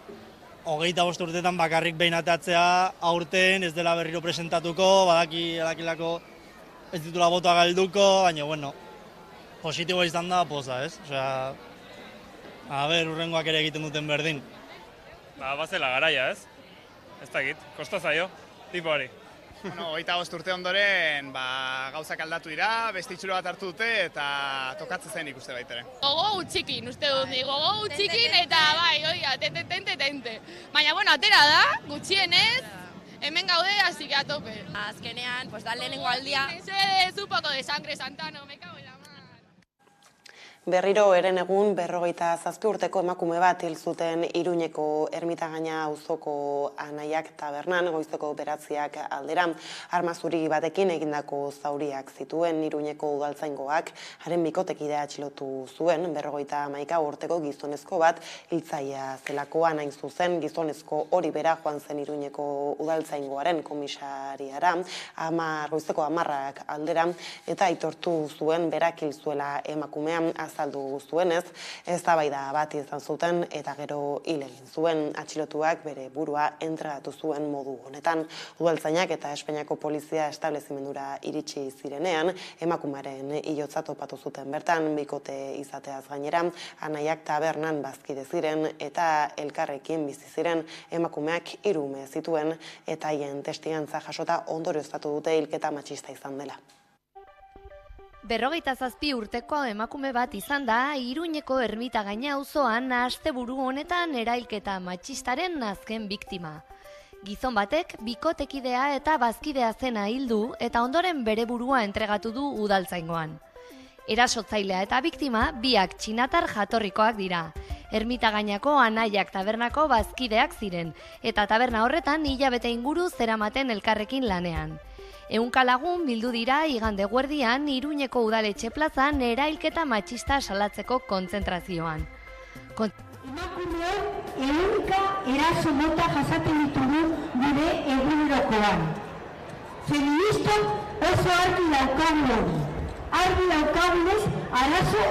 25 urtetan bakarrik behin ateatzea aurten ez dela berriro presentatuko, badakilako ez ditula botoa galduko, baina bueno, positibo izan da poza, ez? Osea, urrengoak ere egiten duten berdin. Bazela garaia, ez? Ez dakit, kosta zaio, tipoari. 25 urte ondoren gauzak aldatu dira, beste itxura bat hartu dute eta tokatzen zen ikuste baitere. Gogo utxikin, uste dut, gogo utxikin eta tente. Baina, atera da, gutxienez, hemen gaude, hasi que a tope. Azkenean, da lehenengo aldia. Ez un poco de sangre, Santano, me cago en la mar. Berriro eren egun 57 urteko emakume bat hil zuten Iruñeko Ermitagaina auzoko Anaiak tabernan goizeko 9 aldera. Armazuri batekin egindako zauriak zituen Iruñeko udaltzaingoak, haren bikotekidea atxilotu zuen 51 urteko gizonezko bat hiltzailea zelakoan hain zuzen gizonezko hori bera joan zen Iruñeko udaltzaingoaren komisariara goizeko 10 aldera eta aitortu zuen berak hil zuela emakumean azaldu zuenez, eztabaida bat izan zuten eta gero hil egin zuen. Atxilotuak bere burua entregatu zuen modu honetan. Udaltzainak eta Espainiako polizia establezimendura iritsi zirenean, emakumearen hilotza topatu zuten bertan, bikote izateaz gainera, anaiak tabernan bazkide ziren eta elkarrekin bizi ziren. Emakumeak 3 ume zituen eta haien testigantza jasota ondorioztatu dute hilketa matxista izan dela. 57 urteko emakume bat izan da Iruñeko Ermitagaina auzoan asteburu honetan erailketa matxistaren azken biktima. Gizon batek bikotekidea eta bazkidea zena hildu eta ondoren bere burua entregatu du udaltzaingoan. Erasotzailea eta biktima biak txinatar jatorrikoak dira. Ermitagainako anaiak tabernako bazkideak ziren, eta taberna horretan hilabete inguru zeramaten elkarrekin lanean. 100 lagun bildu dira igande eguerdian Iruñeko udaletxe plazan erailketa matxista salatzeko kontzentrazioan. Emakumeok 100 eraso mota jasaten ditugu gure egunerokoan. Feministok oso argi daukagu hori. Argi daukagunez arazo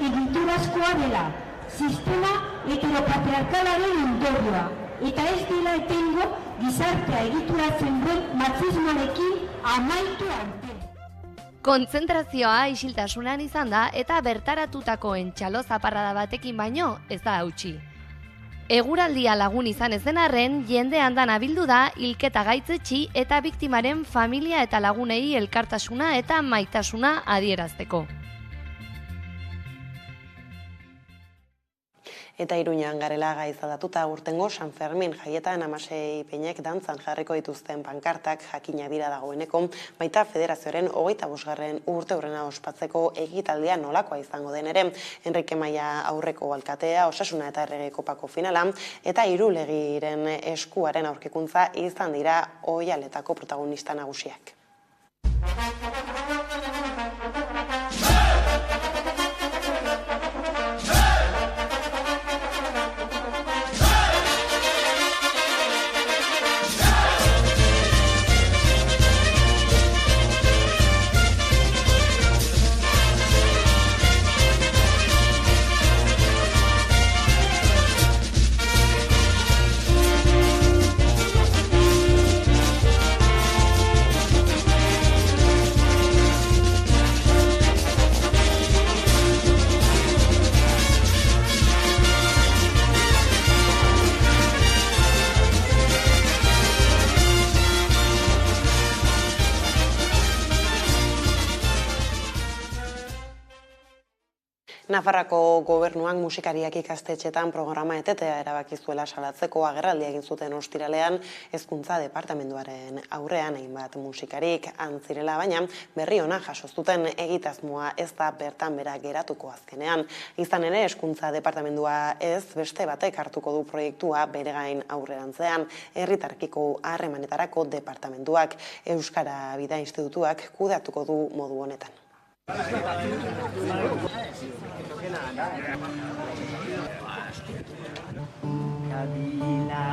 egiturazkoa dela. Sistema heteropatriarkalaren ondorioa, eta ez dela etengo gizartea egituratzen duen matxismoarekin amaitu arte. Kontzentrazioa isiltasunan izan da eta bertaratutako entxalo zaparrada batekin baino ez da hautsi. Eguraldia lagun izan ez den arren, jende handan abildu da hilketa gaitzetsi eta biktimaren familia eta lagunei elkartasuna eta maitasuna adierazteko. Eta Iruñan garela gaizadatuta urtengo San Fermin jaietan amasei peinek dantzan jarriko dituzten pankartak jakina dira dagoeneko, baita federazioaren 25. urteurrena ospatzeko egitaldia nolakoa izango den ere. Enrique Maia aurreko alkatea, Osasuna eta Errege Kopako finala, eta Irulegiren eskuaren aurkikuntza izan dira oihaletako protagonista nagusiak. Nafarrako gobernuak musikariak ikastetxetan programa etetea erabaki zuela salatzeko agerraldia egin zuten ostiralean hezkuntza departamenduaren aurrean hainbat musikarik antzirela, baina berri ona jaso zuten egitasmoa ez da bertan bera geratuko azkenean. Izan ere hezkuntza departamendua ez beste batek hartuko du proiektua bere gain aurrerantzean. Herritarrekiko harremanetarako departamenduak Euskara Bida Institutuak kudeatuko du modu honetan. Kabila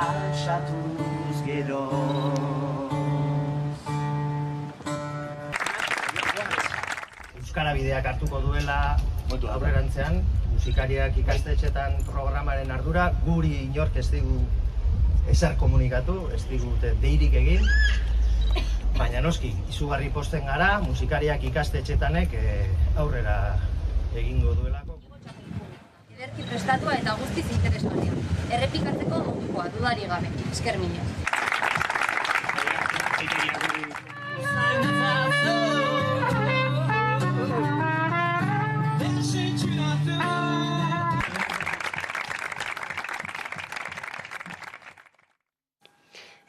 altxatuz gero Euskara Bideak hartuko duela aurrerantzean musikariak ikastetxetan programaren ardura guri inork ez digu ezer komunikatu, ez digute deirik egin. Baina noski, izugarri posten gara, musikariak ikastetxetanek aurrera egingo duelako. Ederki prestatua eta guztiz interesgarria. Errepikatzeko modukoa, dudari gabe. Esker mina.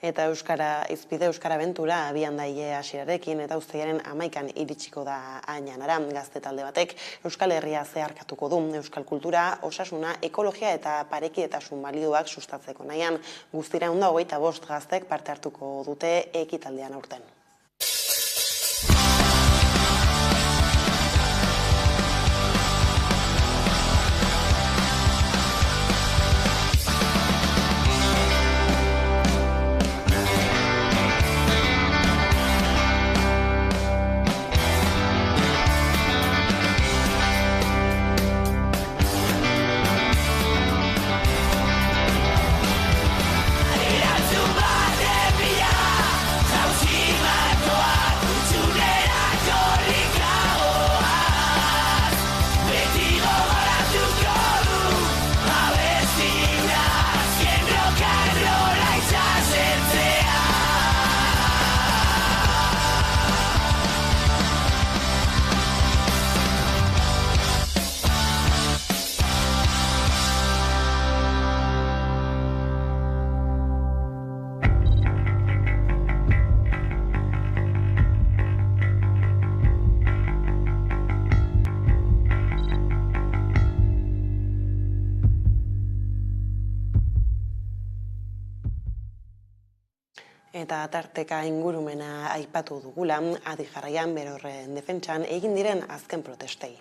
Eta izpide Euskara Abentura abian daie hasierarekin eta uztailaren 11an iritsiko da Añanara. Gazte talde batek Euskal Herria zeharkatuko du. Euskal kultura, osasuna, ekologia eta parekidetasun balioak sustatzeko nahian. Guztira 125 gaztek parte hartuko dute ekitaldean aurten. Eta tarteka ingurumena aipatu dugula, adi jarraian berorren defentsan egin diren azken protestei.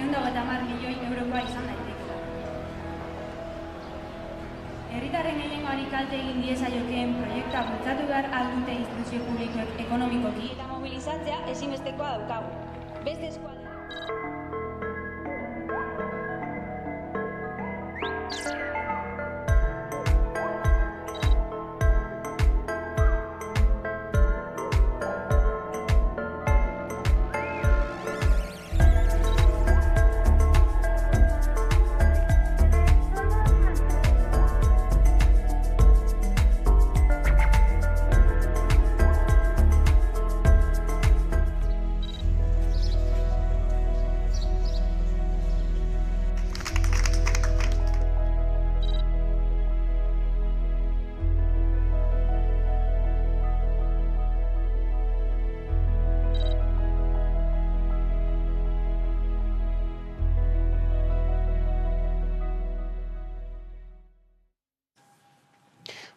150 milioi eurokoa izan daiteke. Herritarren gehiengoari kalte egin diezaiokeen proiektua bultzatu behar aldute instituzio publikoek ekonomikoki. Eta mobilizatzea ezinbestekoa daukagu. Beste eskualde.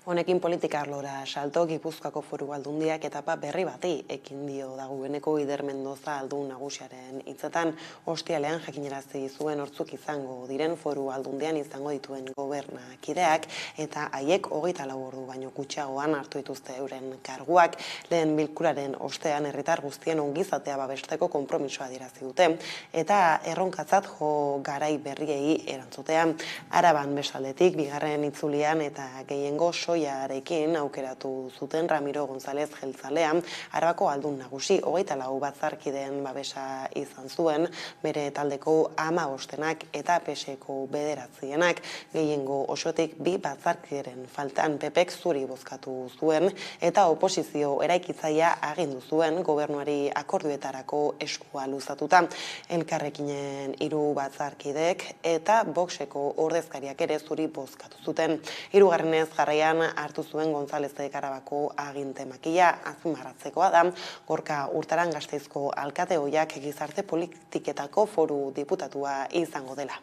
Honekin politika arlora salto, Gipuzkoako Foru Aldundiak etapa berri bati ekin dio dagoeneko Ider Mendoza aldun nagusiaren hitzetan, ostialean jakinarazi zuen hortzuk izango diren Foru Aldundian izango dituen gobernakideak eta haiek 24 ordu baino gutxiagoan hartu dituzte euren karguak. Lehen bilkuraren ostean herritar guztien ongizatea babesteko konpromisoa adierazi dute eta erronkatzat jo garai berriei erantzutea. Araban bestaldetik bigarren itzulian eta gehiengo soiarekin aukeratu zuten Ramiro González jeltzalea, Arabako aldun nagusi 24 batzarkideen babesa izan zuen, bere taldeko 15 eta PSeko 9 gehiengo osotik 2 batzarkideren faltan PPek zuri bozkatu zuen eta oposizio eraikitzailea agindu zuen gobernuari akordioetarako eskua luzatuta. Elkarrekinen 3 batzarkidek eta Voxeko ordezkariak ere zuri bozkatu zuten. Hirugarrenez jarraian hartu zuen Gonzálezek Arabako aginte makila, azpimarratzekoa da, Gorka Urtaran Gasteizko alkate ohiak gizarte politiketako foru diputatua izango dela.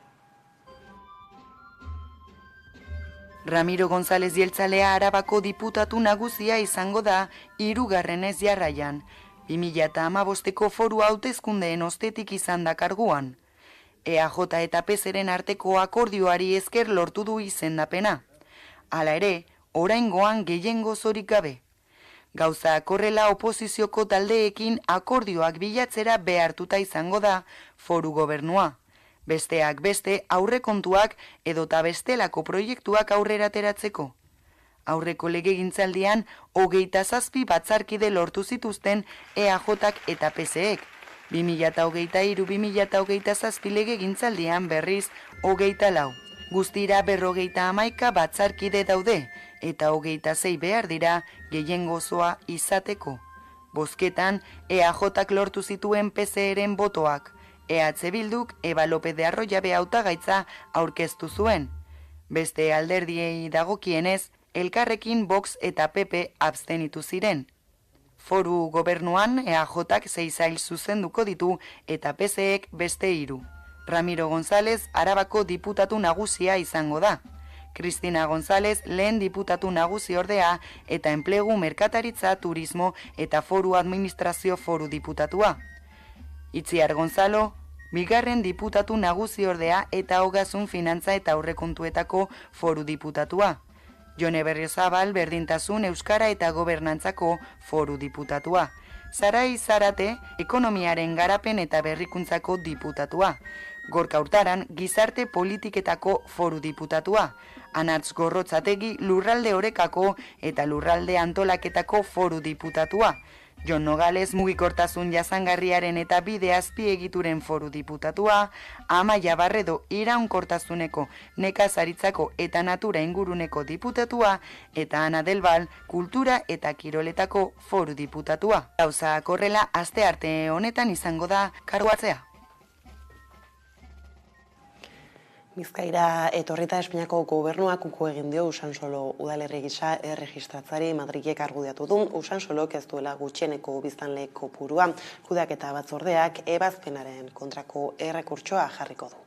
Ramiro González jeltzalea Arabako diputatu nagusia izango da 3. jarraian, 2015ko foru hauteskundeen ostetik izan da karguan. EAJ eta PSren arteko akordioari esker lortu du izendapena. Hala ere, oraingoan gehiengo zorik gabe. Gauzak horrela oposizioko taldeekin akordioak bilatzera behartuta izango da foru gobernua. Besteak beste aurrekontuak edota bestelako proiektuak aurrera ateratzeko. Aurreko legegintzaldian 27 batzarkide lortu zituzten EAJak eta PSek. 2023-2027 legegintzaldian berriz 24. Guztira 51 batzarkide daude eta 26 behar dira gehiengo osoa izateko. Bozketan EAJak lortu zituen PSren botoak. EH Bilduk Eba López de Arroyabe hautagaitza aurkeztu zuen. Beste alderdiei dagokienez, Elkarrekin Vox eta PP abstenitu ziren. Foru gobernuan EAJak 6 sail zuzenduko ditu eta PSek beste 3. Ramiro González Arabako diputatu nagusia izango da. Cristina González lehen diputatu nagusi ordea eta enplegu merkataritza, turismo eta foru administrazio foru diputatua. Itziar Gonzalo, bigarren diputatu nagusi ordea eta ogasun finantza eta aurrekontuetako foru diputatua. Jone Berriozabal berdintasun euskara eta gobernantzako foru diputatua. Sarai Zarate ekonomiaren garapen eta berrikuntzako diputatua. Gorka Urtaran gizarte politiketako foru diputatua. Anatz Gorrotzategi lurralde orekako eta lurralde antolaketako foru diputatua. Jon Nogales mugikortasun jasangarriaren eta bide azpiegituren foru diputatua, Amaia Barredo iraunkortasuneko, nekazaritzako eta natura inguruneko diputatua, eta Ana Delbal kultura eta kiroletako foru diputatua. Gauzak horrela astearte honetan izango da karguatzea. Bizkaira etorrita Espainiako gobernuak uko egin dio Usansolo udalerri gisa erregistratzeari Madrilek argudiatu du. Usansolok ez duela gutxieneko biztanle kopurua, kudeaketa batzordeak ebazpenaren kontrako errekurtsoa jarriko du.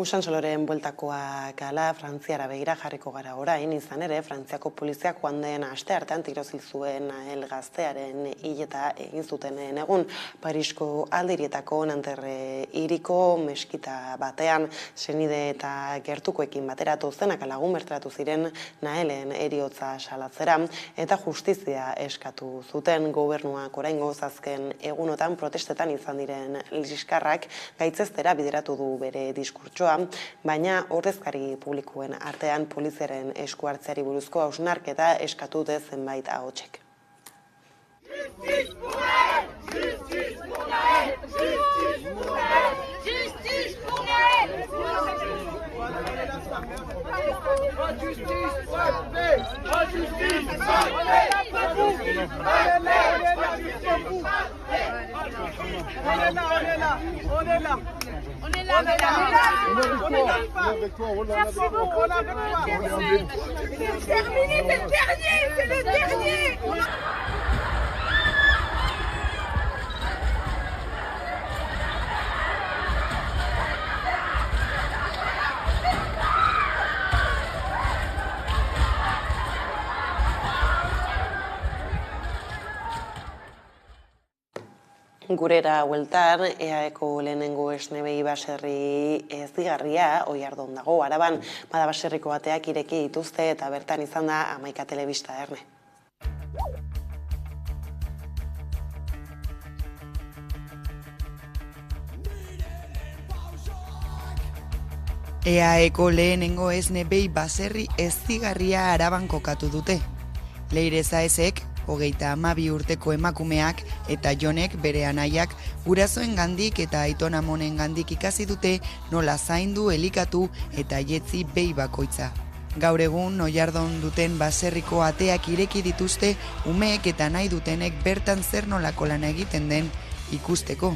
Usansoloren bueltakoa gala Frantziara begira jarriko gara orain, izan ere, Frantziako poliziak joan den asteartean tiroz hil zuen Nael gaztearen hileta egin zuten egun. Parisko aldirietako Nanterre hiriko meskita batean senide eta gertukoekin batera dozenak lagun bertaratu ziren Naelen heriotza salatzera eta justizia eskatu zuten. Gobernuak oraingoz azken egunotan protestetan izan diren liskarrak gaitzestera bideratu du bere diskurtsoa, baina ordezkari publikoen artean poliziaren esku hartzeari buruzko hausnarketa eskatu dute zenbait ahotsek. Gurera hueltan, EAeko lehenengo esnebei baserri ezdigarria Oiardon dago, Araban, bada baserriko bateak ireki dituzte eta bertan izan da Hamaika Telebista erne. EAeko lehenengo esnebei baserri ezdigarria Araban kokatu dute. Leire Zaezek, 32 urteko emakumeak eta Jonek bere anaiak gurasoen gandik eta aiton amonen gandik ikasi dute nola zaindu, elikatu eta jetzi behi bakoitza. Gaur egun Oiardon duten baserriko ateak ireki dituzte umeek eta nahi dutenek bertan zer nolako lana egiten den ikusteko.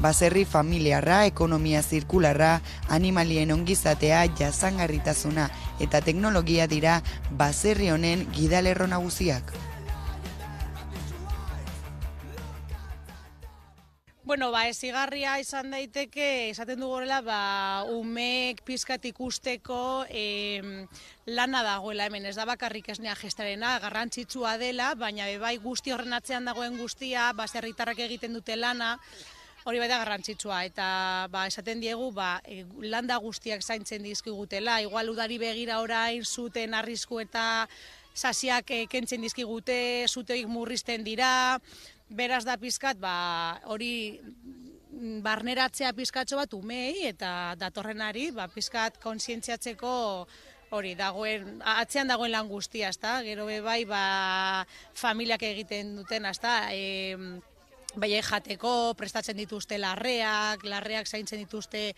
Baserri familiarra, ekonomia zirkularra, animalien ongizatea, jasangarritasuna eta teknologia dira baserri honen gidalerro nagusiak. Bueno, ezigarria izan daiteke, esaten dugu horrela, umeek pizkat ikusteko lana dagoela hemen, ez da bakarrik esnea gestarena, garrantzitsua dela, baina bai guzti horren atzean dagoen guztia, baserritarrak egiten dute lana, hori bai da garrantzitsua, eta esaten diegu landa guztiak zaintzen dizkigutela, igual udari begira orain zuten arrisku eta sasiak kentzen dizkigute, zuteik murrizten dira, beraz da pizkat hori barneratzea pizkatxo bat umei eta datorrenari pizkat kontzientziatzeko hori dagoen, atzean dagoen lan guztia, ezta? Gero bai familiak egiten duten, ezta? Bai jateko, prestatzen dituzte larreak zaintzen dituzte,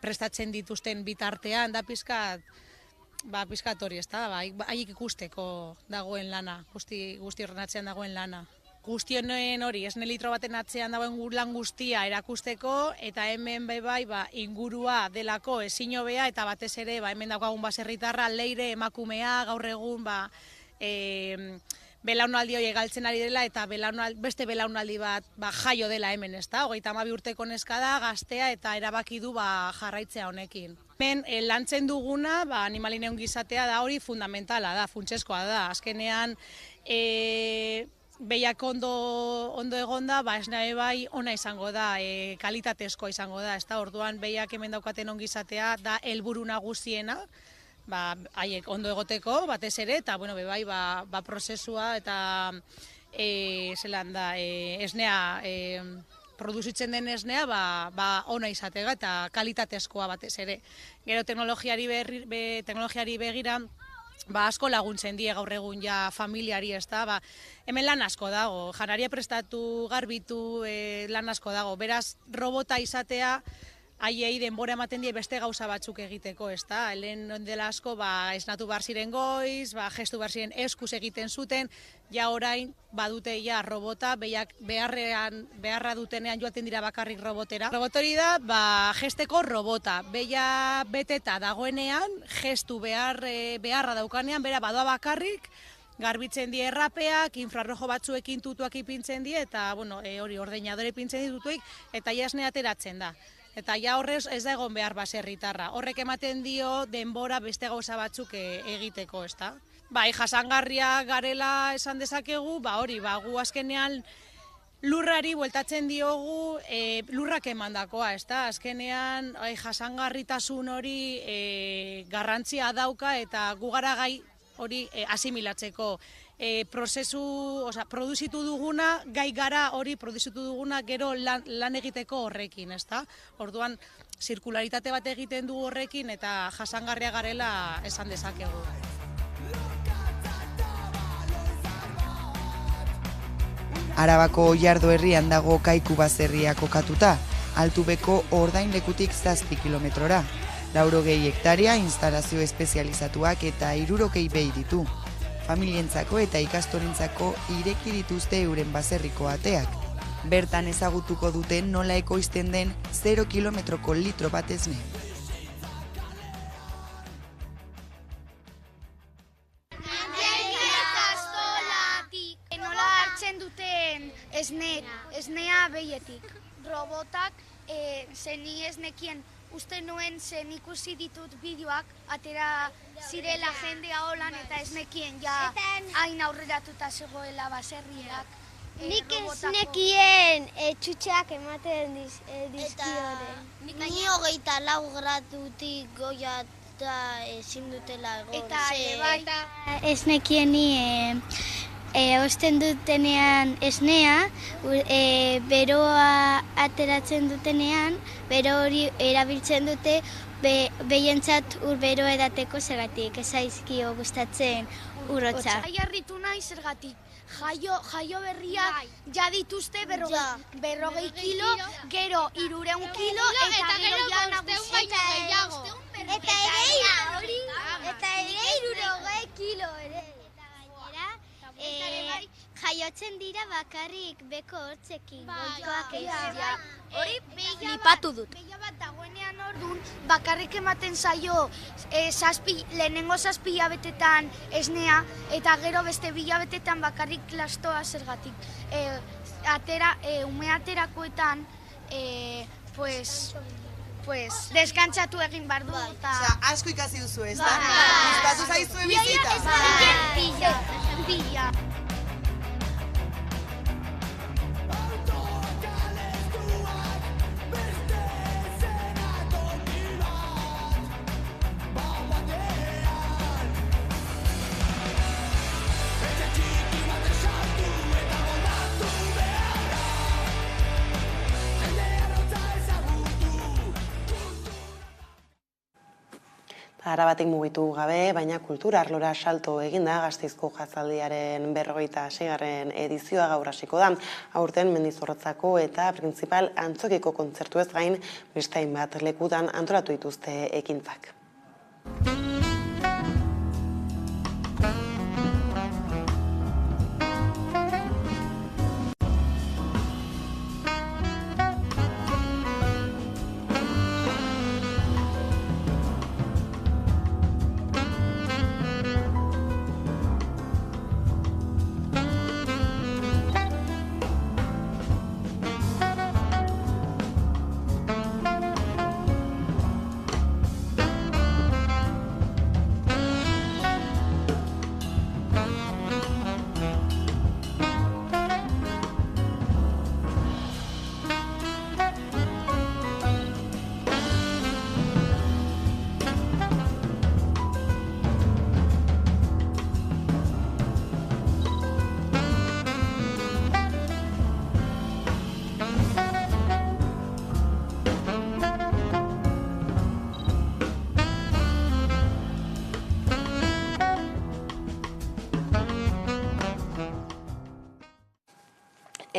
prestatzen dituzten bitartean, da pizkat hori, ez da, haiek ikusteko dagoen lana, guzti horren atzean dagoen lana. Guztionen hori, esne litro baten atzean dagoen lan guztia erakusteko, eta hemen bai ingurua delako ezin hobea, eta batez ere hemen daukagun baserritarra, Leire emakumea, gaur egun belaunaldi hori galtzen ari dela eta beste belaunaldi bat jaio dela hemen, ezta? 32 urteko neska da, gaztea eta erabaki du jarraitzea honekin. Hemen lantzen duguna animalien ongizatea da hori fundamentala da, funtsezkoa da. Azkenean behiak ondo egonda, esne bai ona izango da, kalitatezkoa izango da, ezta? Orduan behiak hemen daukaten ongizatea da helburu nagusiena, haiek ondo egoteko batez ere, eta bai prozesua eta zelan da, esnea, produzitzen den esnea ona izatega eta kalitatezkoa batez ere. Gero teknologiari begira, asko laguntzen die gaur egun familiari, ezta? Hemen lan asko dago, janaria prestatu, garbitu, lan asko dago. Beraz, robota izatea, haiei denbora ematen die beste gauza batzuk egiteko, ezta? Lehen dela asko esnatu behar ziren goiz, gestu behar ziren eskuz egiten zuten, orain badute robota, beharra dutenean joaten dira bakarrik robotera. Robotori da gesteko robota, beha beteta dagoenean, gestu beharra daukanean, bera badoa bakarrik, garbitzen die errapeak, infrarrojo batzuekin tutuak ipintzen die, eta hori ordenadore ipintzen die tutuik, eta esnea ateratzen da. Eta horrez ez da egon behar baserritarra. Horrek ematen dio denbora beste gauza batzuk egiteko, ezta? Jasangarria garela esan dezakegu, gu azkenean lurrari bueltatzen diogu lurrak emandakoa, ezta? Azkenean jasangarritasun hori garrantzia dauka eta gu gara gai hori asimilatzeko. Produzitu duguna, gai gara hori produzitu duguna gero lan egiteko horrekin, ezta? Orduan, zirkularitate bat egiten du horrekin eta jasangarria garela esan dezakegu. Arabako Oiardo herrian dago Kaiku baserria kokatuta, Altubeko ordainlekutik 7 kilometrora. 80 hektaria instalazio espezializatuak eta 60 behi ditu. Familientzako eta ikastorentzako ireki dituzte euren baserriko ateak. Bertan ezagutuko duten nola ekoizten den 0 kilometroko litro bat esne. Nola hartzen duten esnea behietik. Robotak zeni esnekien uste nuen zen ikusi ditut bideoak, atera zirela jendea holan eta esnekien hain aurreratuta zegoela baserriak. Nik esnekien txutxeak ematen dizkioren. Ni 24 gradutik goia eta ezin dutela egon. Eta esnekien osten dutenean esnea, beroa ateratzen dutenean, bero hori erabiltzen dute behientzat bero edateko zergatik, ezaizkio gustatzen urrotza. Harritu nahi zergatik, jaio berriak dituzte 40 kilo, gero 300 kilo, eta gero nagusia. Eta ere 60 kilo ere. Jaiotzen dira bakarrik beko hortzekin, goikoak ez. Hori flipatu dut. Behia bat dagoenean orduan, bakarrik ematen zaio lehenengo 7 hilabetetan esnea, eta gero beste 2 hilabetetan bakarrik lastoa zergatik. Ume aterakoetan, deskantzatu egin behar du. Asko ikasi duzu, ez da? Gustatu zaizue bizita? Pila. Arabatik mugitu gabe, baina kultura arlora salto eginda Gasteizko jazaldiaren 46. edizioa gaur hasiko da. Aurten Mendizorrotzako eta Printzipal antzokiko kontzertu ez gain, beste hainbat lekutan antolatu dituzte ekintzak.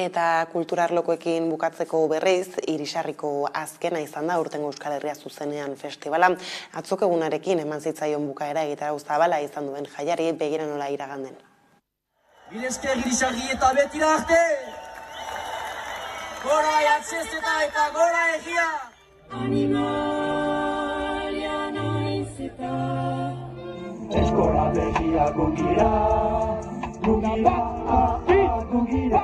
Eta kulturarlokoekin bukatzeko berriz, Irisarriko azkena izan da urtengo Euskal Herria zuzenean festivala. Atzok egunarekin eman zitzaion bukaera egitara Zabala izan duen jaiari begira nola iraganden. Bilesker Irisarri eta betira arte! Gora jatzezeta eta gora egia! Animalia naiz eta eskora begia gugira, gugira, gugira.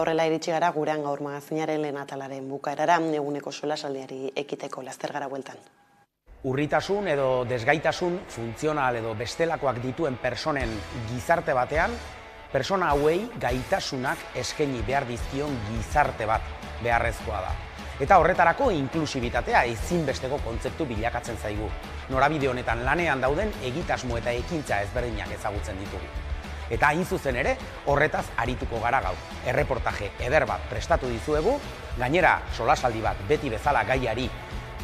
Horrela iritsi gara gurean gaur magazinaren lehen atalaren bukaerara, eguneko solasaldiari ekiteko laster gara bueltan. Urritasun edo desgaitasun funtzional edo bestelakoak dituen personen gizarte batean, persona hauei gaitasunak eskaini behar dizkion gizarte bat beharrezkoa da. Eta horretarako inklusibitatea ezinbesteko kontzeptu bilakatzen zaigu. Norabide honetan lanean dauden egitasmo eta ekintza ezberdinak ezagutzen ditugu. Eta hain zuzen ere, horretaz arituko gara gaur. Erreportaje eder bat prestatu dizuegu, gainera solasaldi bat beti bezala gaiari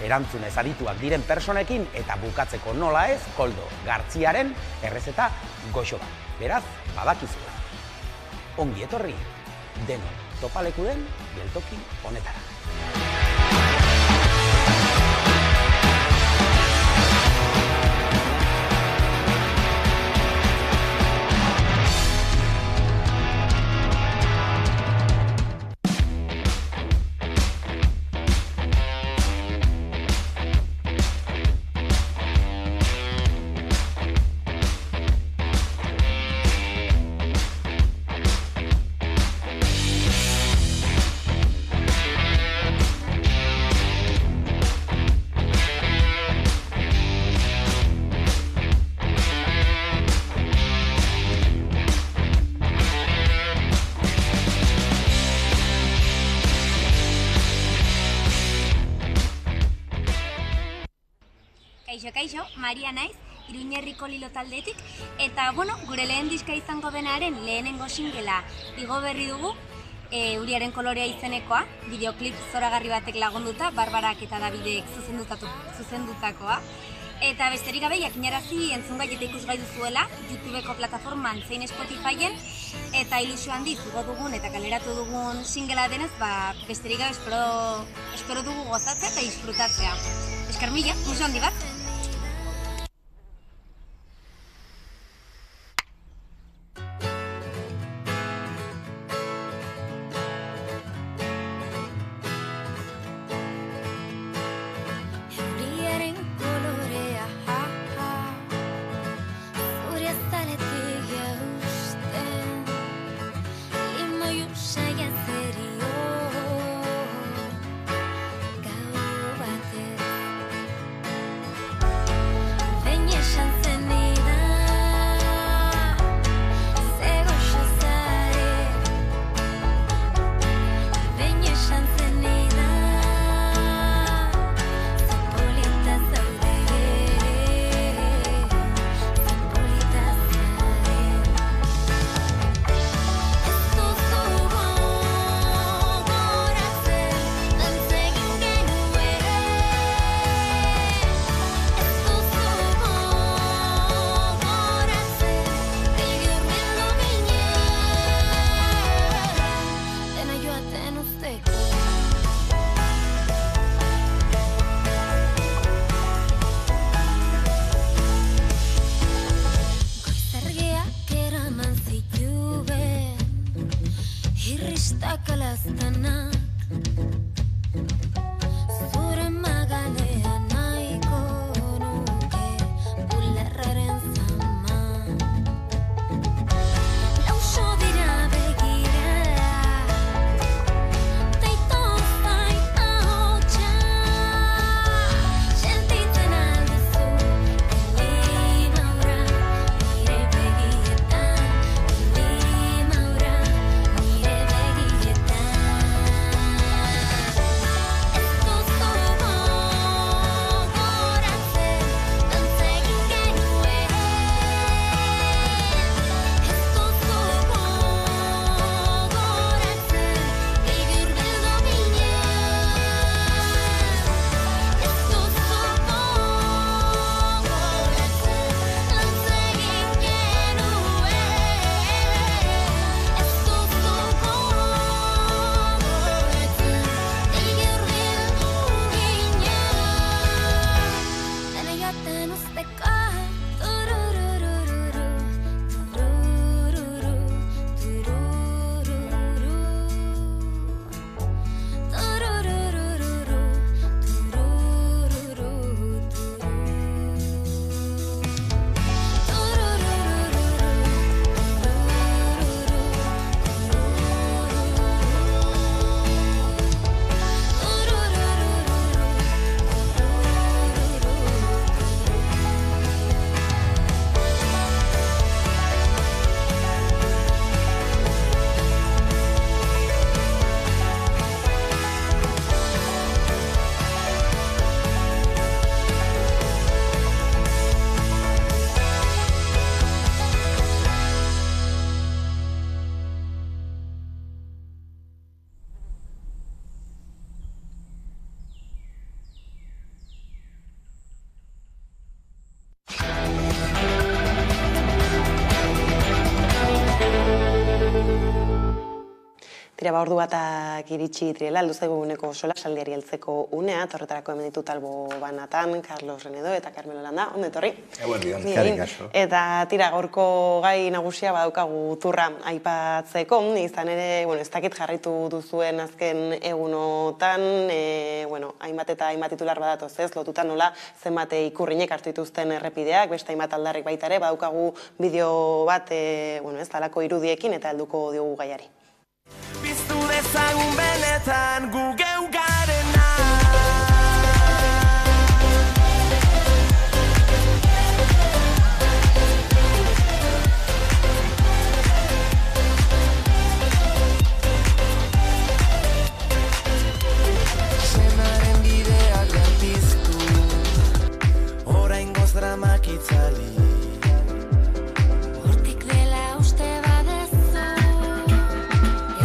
erantzunez arituak diren personekin, eta bukatzeko nola ez, Koldo Gartziaren errezeta goxo bat. Beraz, badakizue. Ongi etorri, deno topaleku den geltoki honetara. Kaixo, Maria naiz, Iruñerriko Lilo taldetik, eta gure lehen diska izango denaren lehenengo singela igo berri dugu, Uriaren kolorea izenekoa, bideoklip zoragarri batek lagunduta, Barbarak eta Davidek zuzendutakoa. Eta besterik gabe jakinarazi entzungai eta ikusgai duzuela, YouTubeko plataforman zein Spotifyen, eta ilusio handiz igo dugun eta kaleratu dugun singela denez, besterik gabe espero dugu gozatzea eta disfrutatzea. Esker mila, musu handi bat! Tira, ordu batak iritsi direla, heldu zaigu eguneko solasaldiari heltzeko unea, horretarako hemen ditut Albo Banatan, Carlos Renedo eta Carmelo Landa, ondo etorri. Eguerdian, eskerrik asko. Eta tira, gaurko gai nagusia badaukagu turra aipatzeko, izan ere, ez dakit jarraitu duzuen azken egunotan, hainbat eta hainbat titular badatoz ez, lotuta nola zenbat ikurrinek hartu dituzten errepideak, beste hainbat aldarrik baita ere, badaukagu bideo bat, ez dalako irudiekin eta helduko diogu gaiari. Biztu dezagun benetan gu geu garena. Senaren bideak berpiztu, oraingoz dramak itzali. Hortik dela uste badezu,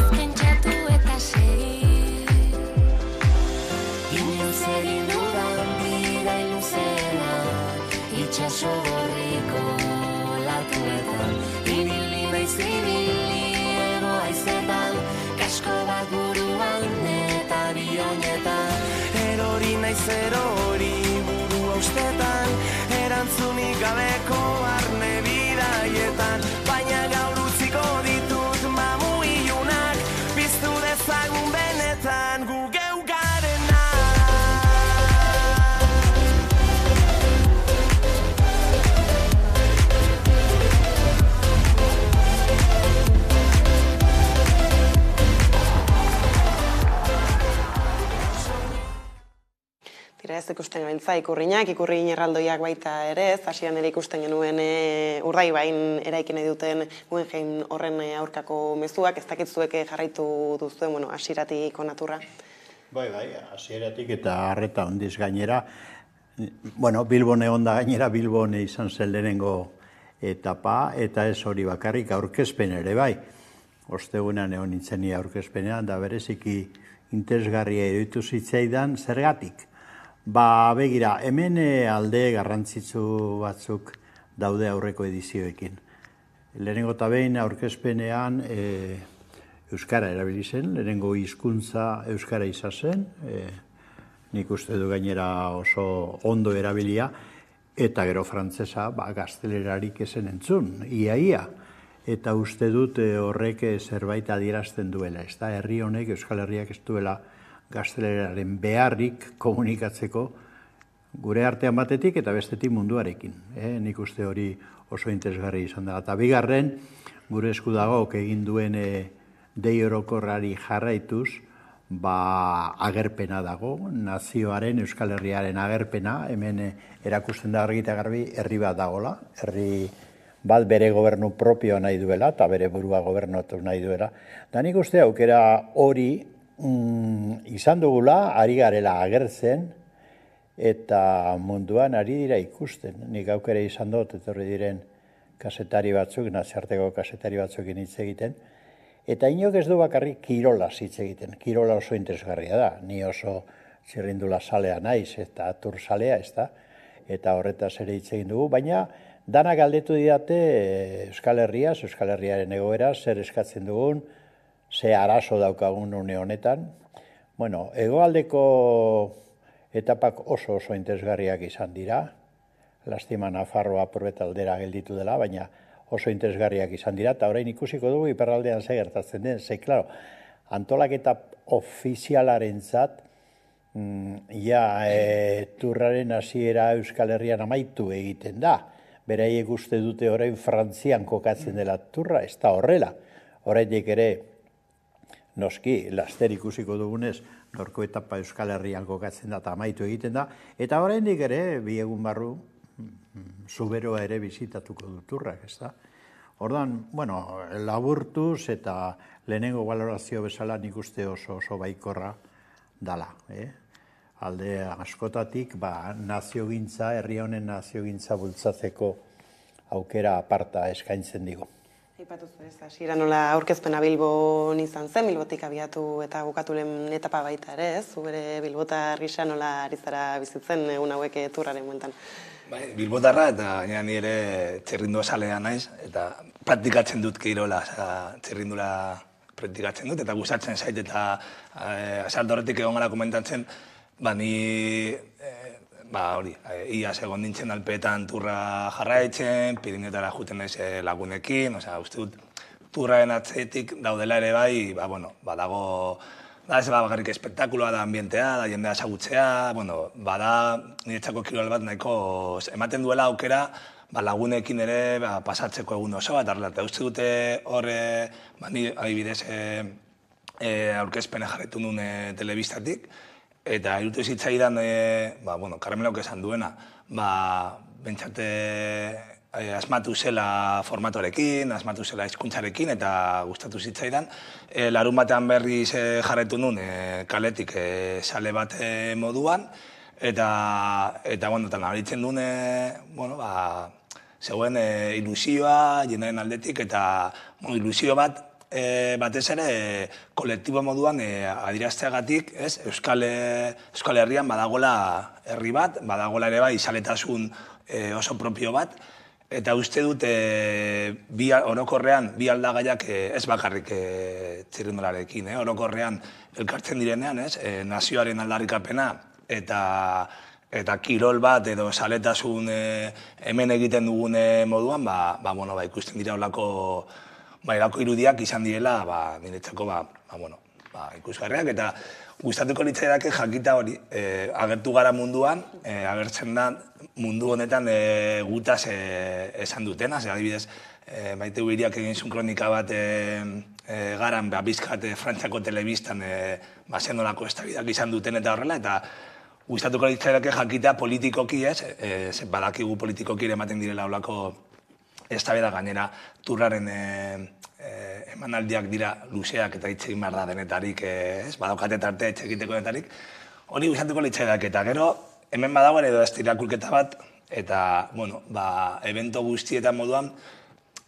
ezkentzatu eta segi. Inoiz egin dudan bidai luzena, itxaso gorriko latuetan. Ibili naiz ibili ego haizetan, kasko bat buruan eta bionetan. Erori naiz erori burua ustetan, erantzunik gabeko arne bidaietan. Baina gaur utziko ditut mamu ilunak, piztu dezagun benetan gu geu garena. Tira, ez ikusten gabiltza ikurriñak, ikurrin erraldoiak baita ere, ez hasieran ere ikusten genuen Urdaibain eraikin duten Guggenheim horren aurkako mezuak, ez dakitzuek jarraitu duzuen, hasieratik naturra. Bai, hasieratik eta harreta handiz gainera. Bilbon egon da gainera, Bilbon izan zen lehenengo etapa, eta ez hori bakarrik aurkezpen ere, bai. Ostegunean egon nintzen aurkezpenean, da bereziki interesgarria iruditu zitzaidan zergatik. Begira, hemen alde garrantzitsu batzuk daude aurreko edizioekin. Lehenengo eta behin aurkezpenean euskara erabili zen, lehenengo hizkuntza euskara izan zen, nik uste du gainera oso ondo erabilia, eta gero frantsesa gaztelerarik ezen entzun, ia. Eta uste dut horrek zerbait adierazten duela, ez da, herri honek, Euskal Herriak ez duela gazteleraren beharrik komunikatzeko gure artean batetik eta bestetik munduarekin. Nik uste hori oso interesgarri izan da. Eta bigarren, gure esku dagok egin duen dei orokorrari jarraituz, agerpena dago, nazioaren, Euskal Herriaren agerpena, hemen erakusten da argi eta garbi herri bat dagola, herri bat bere gobernu propioa nahi duela, eta bere burua gobernatu nahi duela. Da nik uste aukera hori izan dugula, ari garela agertzen, eta munduan ari dira ikusten. Nik aukera izan dut, etorri diren kasetari batzuk, nazioarteko kasetari batzukin hitz egiten, eta inok ez du bakarrik kirolaz hitz egiten. Kirola oso interesgarria da, ni oso txirrindula salea naiz, eta tur salea, ez da, eta horretaz ere hitz egin dugu, baina danak galdetu didate Euskal Herriaz, Euskal Herriaren egoera, zer eskatzen dugun, ze arazo daukagun une honetan. Hegoaldeko etapak oso interesgarriak izan dira. Lastima Nafarroa Purbetaldera gelditu dela, baina oso interesgarriak izan dira, eta orain ikusiko dugu iparraldean ze gertatzen den. Ze, klaro, antolaketa ofizialarentzat, turraren hasiera Euskal Herrian amaitu egiten da. Beraiek uste dute orain Frantzian kokatzen dela turra, ez da horrela. Oraindik ere, noski, laster ikusiko dugunez, gaurko etapa Euskal Herrian kokatzen da eta amaitu egiten da, eta oraindik ere, bi egun barru, Zuberoa ere bizitatuko du turrak, ez da? Ordan, laburtuz eta lehenengo valorazio bezala nik uste oso baikorra dala. Alde askotatik, naziogintza, herri honen naziogintza bultzatzeko aukera aparta eskaintzen digu. Aipatuzu ez, hasiera nola aurkezpena Bilbon izan zen, Bilbotik abiatu eta bukatu lehen etapa baita ere, ez? Zu bere bilbotar gisa nola ari zara bizitzen egun hauek turraren momentan. Bilbotarra eta ni ere txirrindu esalea naiz, eta praktikatzen dut kirola, txirrindula praktikatzen dut, eta gustatzen zait, eta asalto horretik egon gara komentatzen, ni hori, iaz egon nintzen alpeetan turra jarraitzen, Pirinetara juten naiz lagunekin, uste dut, turraren atzetik daudela ere bai, badago, da ez bakarrik espektakuloa da ambientea, da jendea ezagutzea, bada niretzako kirol bat nahiko ematen duela aukera lagunekin ere pasatzeko egun oso bat, eta uste dute hor, ni adibidez aurkezpena jarretu nuen telebistatik, eta irutu zitzaidan, Karmelok esan duena, bentsate asmatu zela formatorekin, asmatu zela hizkuntzarekin, eta gustatu zitzaidan. Larun batean berriz jarretu nuen kaletik sale bat moduan, eta nabaritzen duen, zegoen ilusioa, jenaren aldetik, eta ilusio bat, batez ere, kolektibo moduan adierazteagatik, Euskal Herrian badagola herri bat, badagola ere bai zaletasun oso propio bat, eta uste dut orokorrean bi aldagaiak ez bakarrik txirrindularekin, orokorrean elkartzen direnean, nazioaren aldarrikapena eta kirol bat edo zaletasun hemen egiten dugun moduan, ikusten dira olako irudiak izan direla, niretzako ikusgarriak, eta gustatuko litzaidake jakita hori, agertu gara munduan, agertzen da mundu honetan gutaz esan dutena, adibidez, Maite Ubiriak egin zuen kronika bat garan, bizkat Frantziako telebistan zenolako estabidak izan duten eta horrela, eta gustatuko litzaidake jakita politikoki badakigu politikoki ere ematen direla olako estabida gainera turraren emanaldiak dira luzeak eta hitz egin behar da denetarik, badaukate tartea hitz egiteko denetarik, hori gustatuko litzaidak, eta gero hemen badago edo ez irakurketa bat, eta, evento guztietan moduan,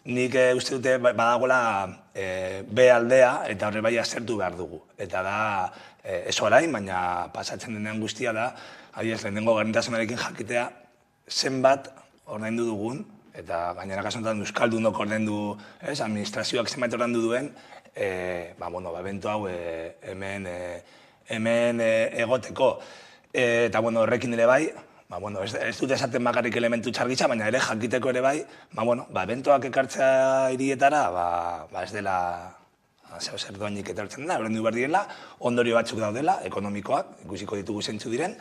nik uste dute badagoela B aldea, eta horre bai aztertu behar dugu. Eta da, ez orain, baina pasatzen denean guztia da, lehenengo garrintasunarekin jakitea, zenbat ordaindu dugun, eta gainera kasuntan euskaldunok ordaindu, administrazioak zenbait ordaindu duen, evento hau hemen egoteko. Eta horrekin ere bai, ez dut esaten bakarrik elementu txargitza, baina ere jakiteko ere bai, eventoak ekartzea hirietara, ez dela zer doainik etortzen dena, horrendu behar direla, ondorio batzuk daudela, ekonomikoak, ikusiko ditugu zentzu diren,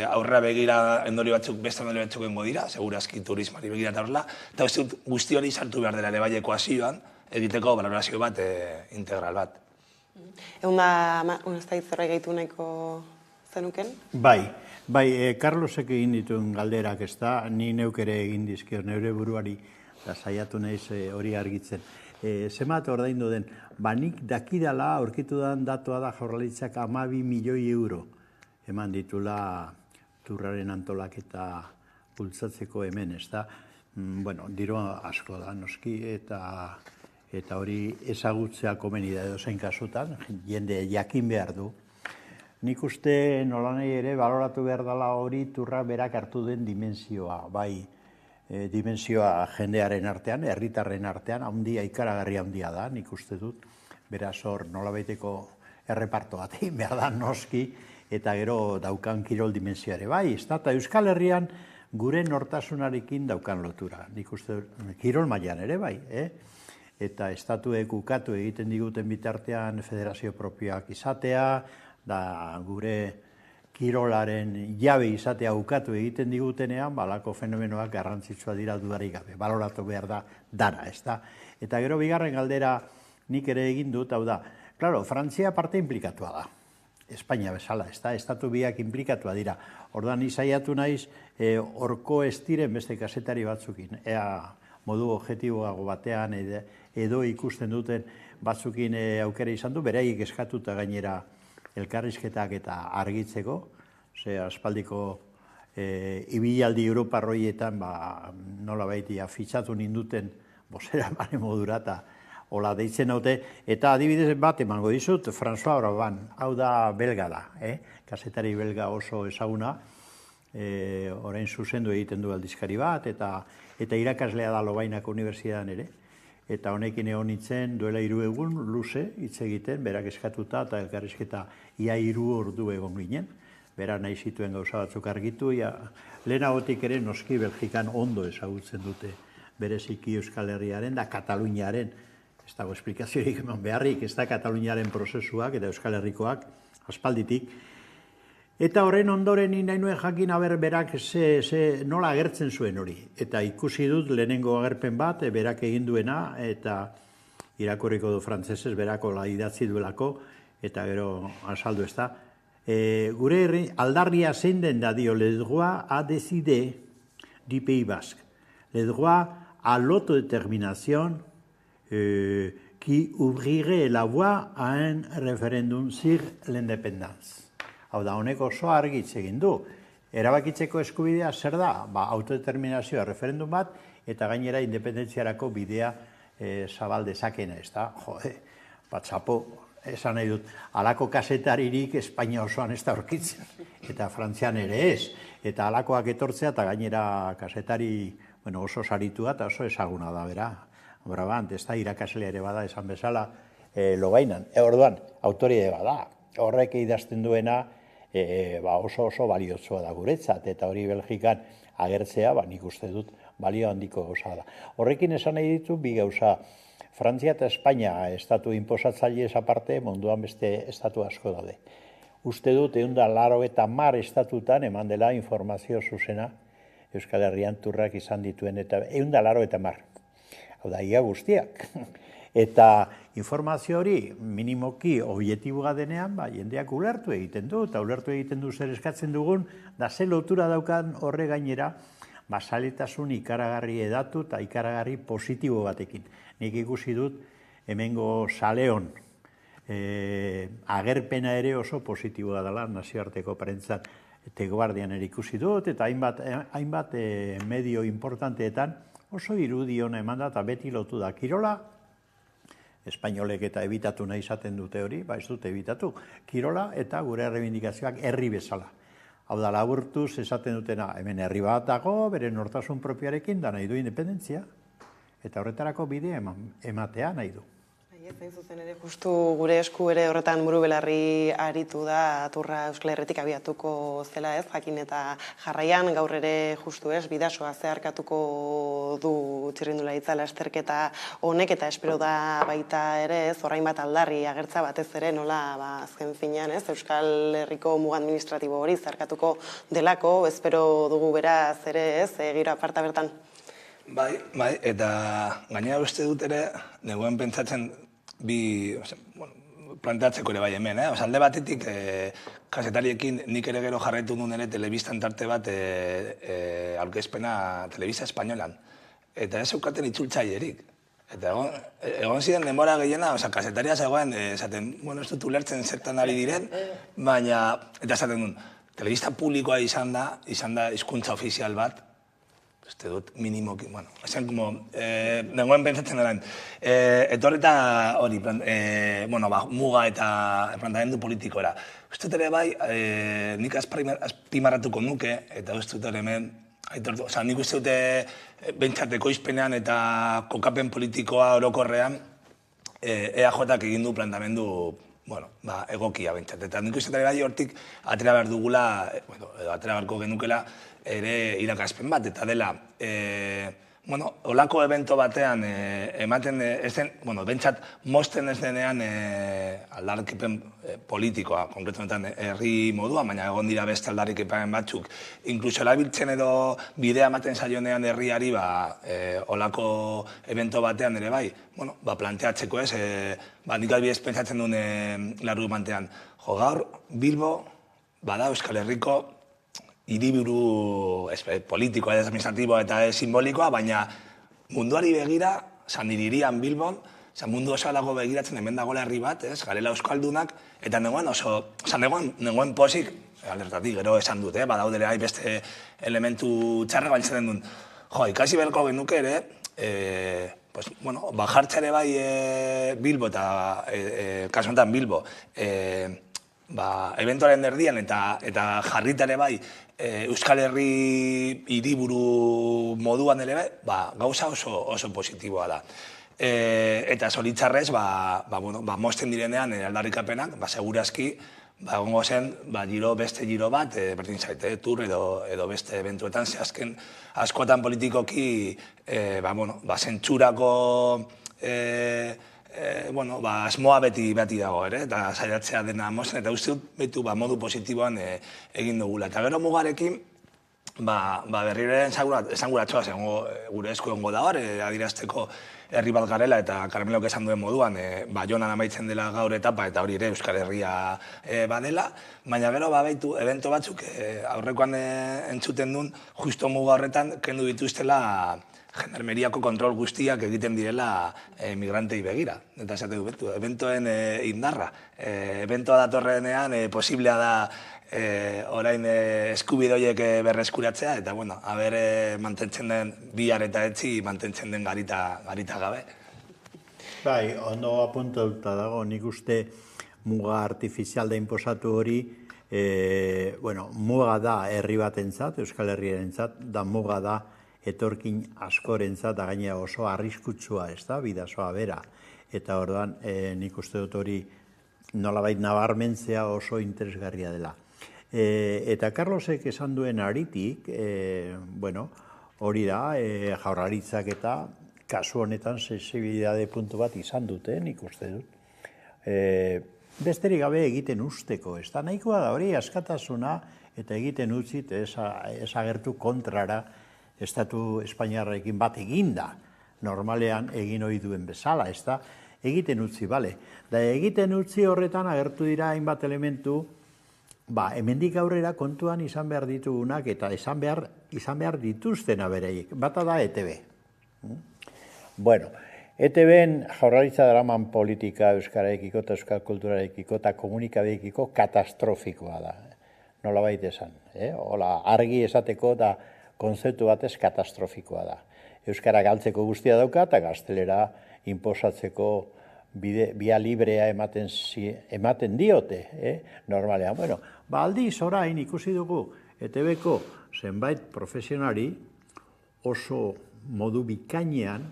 aurrera begira beste ondorio batzuk engo dira, segurazki turismari begira eta horrela, eta ez dut guzti hori sartu behar dela ere bai ekoazioan, egiteko valorazio bat integral bat. Egun da, unazta itzerra gaitu nahiko zenuken? Bai, Carlosek egin dituen galderak ez da, ni neuk ere egin dizkio neure buruari, da saiatu naiz hori argitzen. Zemat ordaindu den, nik dakidala aurkitu den datua da Jaurlaritzak 12 milioi euro eman ditula turraren antolaketa bultzatzeko hemen, ez da. Diroa asko da noski eta hori ezagutzea komeni da edozein kasutan, jende jakin behar du. Nik uste nolanei ere baloratu behar dela hori turra berak hartu den dimensioa, dimensioa jendearen artean, herritarren artean, ikaragarri handia da, nik uste dut. Beraz hor nolabaiteko erreparto bat egin behar da noski, eta gero daukan kirol dimensioare bai, eta Euskal Herrian gure nortasunarekin daukan lotura. Nik uste kirol mailan ere bai, eta estatuek ukatu egiten diguten bitartean federazio propioak izatea, da gure kirolaren jabe izatea ukatu egiten digutenean, balako fenomenoak garrantzitsua dira dudarik gabe, baloratu behar da dara, ez da. Eta gero bigarren galdera nik ere egin dut, hau da, klaro, Frantzia parte implikatua da, Espainia bezala, ez da, estatu biak implikatua dira. Ordan izaiatu naiz, horko ez diren beste kasetari batzukin, ea modu objektiboago batean edo ikusten duten batzukin aukera izan du, beraiek eskatuta gainera elkarrizketak eta argitzeko, aspaldiko ibilaldi Europarroietan nola baitia fitxatu ninduten bozera mane modura eta hola deitzen haute, eta adibidez bat emango dizut, François Oraban, hau da belga da, kasetari belga oso ezaguna, orain zuzendu egiten du aldizkari bat, eta irakaslea da Lobainako Unibertsitatean ere, eta honekin egon nintzen duela 3 egun luze hitz egiten, berak eskatuta eta elkarrizketa ia 3 ordu egon ginen, bera nahi zituen gauza batzuk argitu, lehenagotik ere noski Belgikan ondo ezagutzen dute bereziki Euskal Herriaren da Kataluniaren, ez dago esplikaziorik eman beharrik, ez da Kataluniaren prozesuak eta Euskal Herrikoak aspalditik. Eta horren ondoren nahi nuen jakin berak nola agertzen zuen hori. Eta ikusi dut lehenengo agerpen bat, berak egin duena, eta irakurriko du frantsesez, berako idatzi duelako, eta gero azaldu ez da. Gure aldarria zein den da dio, le droit à décider du Pays Basque. Le droit à l'autodétermination qui ouvrirait la voie à un référendum sur l'indépendance. Hau da, honek oso argitz egin du. Erabakitzeko eskubidea zer da? Autodeterminazioa referendum bat, eta gainera independentziarako bidea zabal dezakena, ez da? Txapo, esan nahi dut, halako kasetaririk Espainia osoan ez da aurkitzen, eta Frantzian ere ez. Eta halakoak etortzea, eta gainera kasetari oso saritua eta oso ezaguna da, bera. Brabant, ez da, irakaslea ere bada esan bezala logainan. Orduan, autoridade bada. Horrek idazten duena oso baliotsua da guretzat, eta hori Belgikan agertzea, nik uste dut balio handiko gauza da. Horrekin esan nahi ditu bi gauza. Frantzia eta Espainia estatu inposatzaileez aparte, munduan beste estatu asko daude. Uste dut 180 estatutan eman dela informazio zuzena Euskal Herrian turrak izan dituen, eta 180. Hau da, ia guztiak. Eta informazio hori minimoki objektiboa denean, jendeak ulertu egiten du, eta ulertu egiten du zer eskatzen dugun, da ze lotura daukan horre gainera, basalitasun ikaragarri edatu eta ikaragarri positibo batekin. Nik ikusi dut, hemengo Saleon agerpena ere oso positiboa dela nazioarteko prentzan. Teguardian ere ikusi dut, eta hainbat medio importanteetan oso irudi hona eman da, eta beti lotu da kirola, espainolek eta ebitatu nahi izaten dute hori, ez dute ebitatu, kirola eta gure errebindikazioak herri bezala. Hau da, laburtuz esaten dutena, hemen herri bat dago, bere nortasun propioarekin, da nahi du independentzia, eta horretarako bidea ematea nahi du. Zain zuzen ere, justu gure esku ere horretan buru belarri aritu da Turra Euskal Herritik abiatuko zela ez, jakin eta jarraian gaur ere justu ez, bidasoa zeharkatuko du txirrindularitza lasterketa honek, eta espero da baita ere ez, orain bat aldarri agertza batez ere nola azken finean ez, Euskal Herriko muga administratibo hori zeharkatuko delako, espero dugu beraz ere ez, giro aparta bertan. Bai, eta gainera uste dut ere, negoen pentsatzen planteatzeko ere bai hemen, alde batetik kasetariekin nik ere gero jarraitu duen ere telebistan tarte bat aurkezpena Telebista Espainolan. Eta ez eukaten itzultzailerik. Eta egon ziren denbora gehiena, kasetaria zegoen, esaten, ez dut ulertzen zertan ari diren, baina, eta esaten duen, telebista publikoa izan da hizkuntza ofizial bat, uste dut minimoki, esan como, nengoen pentsatzen daren, etorreta hori, muga eta plantamendu politikoera. Uste dut ere bai, nik azpimarratuko nuke, eta uste dut ere hemen, nik uste dute bentsateko izpenean eta kokapen politikoa orokorrean, EAJak egin du plantamendu egokia bentsat. Eta nik uste dut ere bai hortik atera behar dugula, atera beharko genukela, ere irakaspen bat, eta dela, olako evento batean ematen ez den, bentsat mosten ez denean aldarrikapen politikoa, konkretunetan herri modua, baina egon dira beste aldarrikapen batzuk, inkluso erabiltzen edo bidea ematen zaionean herriari, olako evento batean ere bai, planteatzeko ez, nik albidez pentsatzen duen larru mantean, gaur Bilbo, bada Euskal Herriko, hiriburu politikoa, administratiboa eta simbolikoa, baina munduari begira, Sandiririan Bilbon, mundu oso dago begiratzen hemen dagoela herri bat, garela euskaldunak, eta nengoen posik, alertatik gero esan dut, badaudere beste elementu txarra baina duen, ikasi beharko genuke ere, jartzere bai Bilbo eta kasunetan Bilbo, eventuaren erdian eta jarritare bai Euskal Herri hiriburu moduan ere, gauza oso positiboa da. Eta zoritzarrez, mozten direnean aldarrikapenak, segurazki, egongo zen, beste giro bat, berdin zaite, tur edo beste eventuetan, ze azken askotan politikoki, zentzurako asmoa beti dago, eta saiatzea dena mozten, eta uste dut betu modu positiboan egin dugula. Eta gero mugarekin, berriro esanguratxoa, gure esku egongo da hor, adirazteko herri bat garela eta Karmelok esan duen moduan, Baionan amaitzen dela gaur etapa eta hori ere Euskal Herria badela, baina gero baitu evento batzuk aurrekoan entzuten duen justo muga horretan kendu dituztela gendarmeriako kontrol guztiak egiten direla migrantei begira. Eta esate du betu, eventoen indarra. Eventoa datorrenean posiblea da orain eskubidoiek berreskuratzea, eta mantentzen den bihar eta etzi mantentzen den garita gabe. Bai, ondo apuntatuta dago, nik uste muga artifizial da inposatu hori, muga da herri batentzat, Euskal Herriarentzat, da muga da etorkin askorentzat, da gainera oso arriskutsua, ez da, bidazoa bera. Eta orduan, nik uste dut hori nolabait nabarmentzea oso interesgarria dela. Eta Carlosek esan duen aritik, hori da, Jaurlaritzak eta kasu honetan sensibilitate puntu bat izan dute, nik uste dut. Besterik gabe egiten usteko, ez da, nahikoa da hori askatasuna eta egiten utzit ez agertu kontrara Estatu Espainiarrekin bat eginda. Normalean egin ohi duen bezala, ez da, egiten utzi, bale. Da egiten utzi horretan agertu dira hainbat elementu, hemendik aurrera kontuan izan behar ditugunak eta izan behar dituztena bereik. Bata da ETB. Bueno, ETB-en Jaurlaritza daraman politika euskararekiko eta euskal kulturarekiko eta komunikabeekiko katastrofikoa da. Nolabait esan. Hola, argi esateko da konzeptu batez katastrofikoa da. Euskara galtzeko guztia dauka eta gaztelera inposatzeko bia librea ematen diote, normalean. Bueno, aldiz orain ikusi dugu ETB-ko zenbait profesionari oso modu bikainean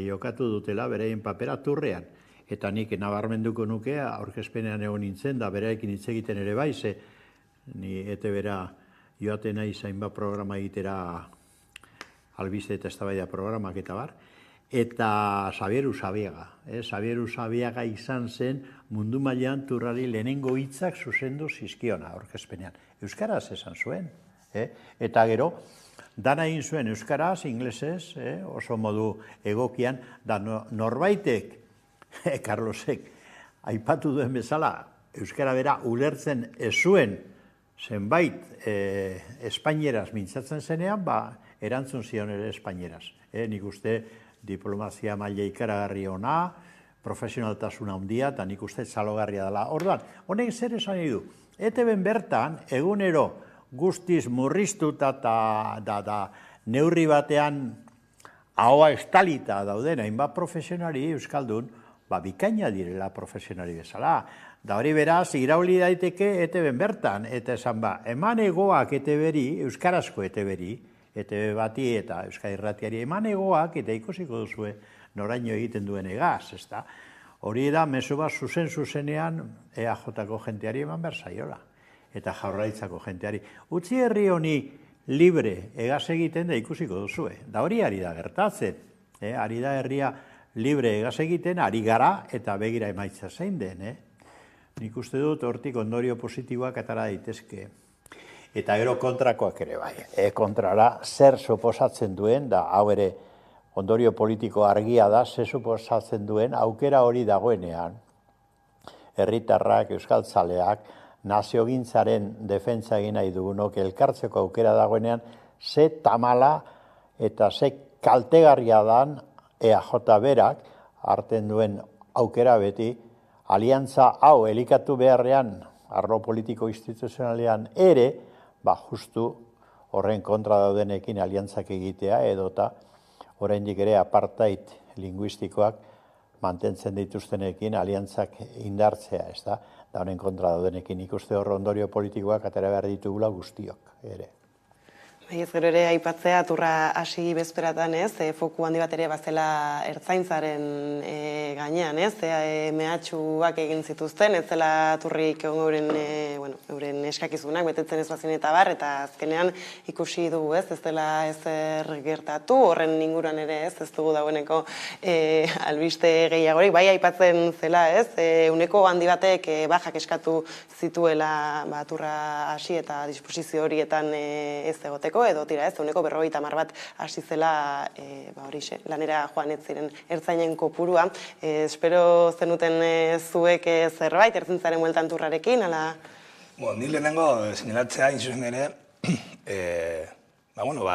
jokatu dutela bereien papera turrean. Eta nik nabarmenduko nuke aurkezpenean egon nintzen da beraekin hitz egiten ere bai, ze ni ETB-ra joaten nahi zainbat programa egitera albiste eta eztabaida programak eta bar, eta Xabier Usabiaga. Xabier Usabiaga izan zen mundu mailan turrari lehenengo hitzak zuzendu zizkiona aurkezpenean. Euskaraz esan zuen. Eta gero, dana egin zuen euskaraz, inglesez, oso modu egokian, da norbaitek, Carlosek, aipatu duen bezala, euskara bera ulertzen ez zuen, zenbait espainieraz mintzatzen zenean, erantzun zion ere espainieraz. Nik uste diplomazia maila ikaragarri ona, profesionaltasuna handia, eta nik uste txalogarria dela. Orduan, honek zer esan nahi du? ETB-en bertan, egunero guztiz murriztuta eta neurri batean ahoa estalita dauden hainbat profesionari euskaldun, bikaina direla profesionari bezala. Da hori beraz, irauli daiteke ETB-en bertan, eta esan eman egoak ETB-ri, euskarazko ETB-ri, ETB bati eta Euskal Irratiari eman egoak eta ikusiko duzue noraino egiten duen egaz, ez da? Hori da, mezu bat zuzenean EAJ-ko jenteari eman behar zaiola, eta Jaurlaritzako jenteari. Utzi herri honi libre egaz egiten da ikusiko duzue, da hori ari da gertatzen, ari da herria libre egaz egiten, ari gara eta begira emaitza zein den, Nik uste dut hortik ondorio positiboak atara daitezke. Eta gero kontrakoak ere bai. Kontrara zer suposatzen duen, da hau ere ondorio politiko argia da, zer suposatzen duen aukera hori dagoenean. Herritarrak, euskaltzaleak, naziogintzaren defentsa egin nahi dugunok elkartzeko aukera dagoenean, ze tamala eta ze kaltegarria dan EAJ berak hartzen duen aukera beti, aliantza hau elikatu beharrean, arlo politiko instituzionalean ere, justu horren kontra daudenekin aliantzak egitea, edota oraindik ere apartheid linguistikoak mantentzen dituztenekin aliantzak indartzea, ez da? Da honen kontra daudenekin ikuste hor ondorio politikoak atera behar ditugula guztiok ere. Ez gero ere aipatzea, turra hasi bezperatan, foku handi bat ere bazela ertzaintzaren gainean, mehatxuak egin zituzten, ez zela turrik euren eskakizunak betetzen ez bazin eta bar, eta azkenean ikusi dugu, ez dela ezer gertatu, horren inguruan ere ez dugu dagoeneko albiste gehiagorik, bai aipatzen zela, uneko handi batek bajak eskatu zituela turra hasi eta disposizio horietan ez egoteko, edo tira ez, uneko 50 bat hasi zela lanera joan ez ziren ertzainen kopurua. Espero zenuten zuek zerbait, ertzaintzaren bueltan turrarekin, ala? Ni lehenengo señalatzea, inzuzen ere,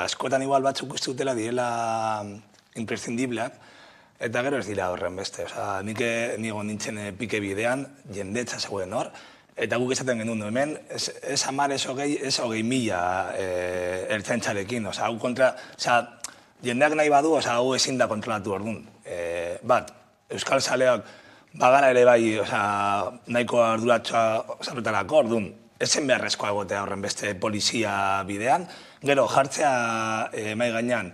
askotan igual batzuk uste dutela direla imprescindibleak, eta gero ez dira horren beste. Nigo nintzen pike bidean, jendetza zegoen hor, eta guk esaten genuen hemen, ez 10, ez 20.000 ertzaintzarekin. Hau kontra, jendeak nahi badu, hau ezin da kontrolatu orduan. Bat, Euskal Zaleak bagara ere bai nahiko arduratxoa zarretarako orduan. Ezen beharrezkoa egotea horren beste polizia bidean. Gero, jartzea mai gainean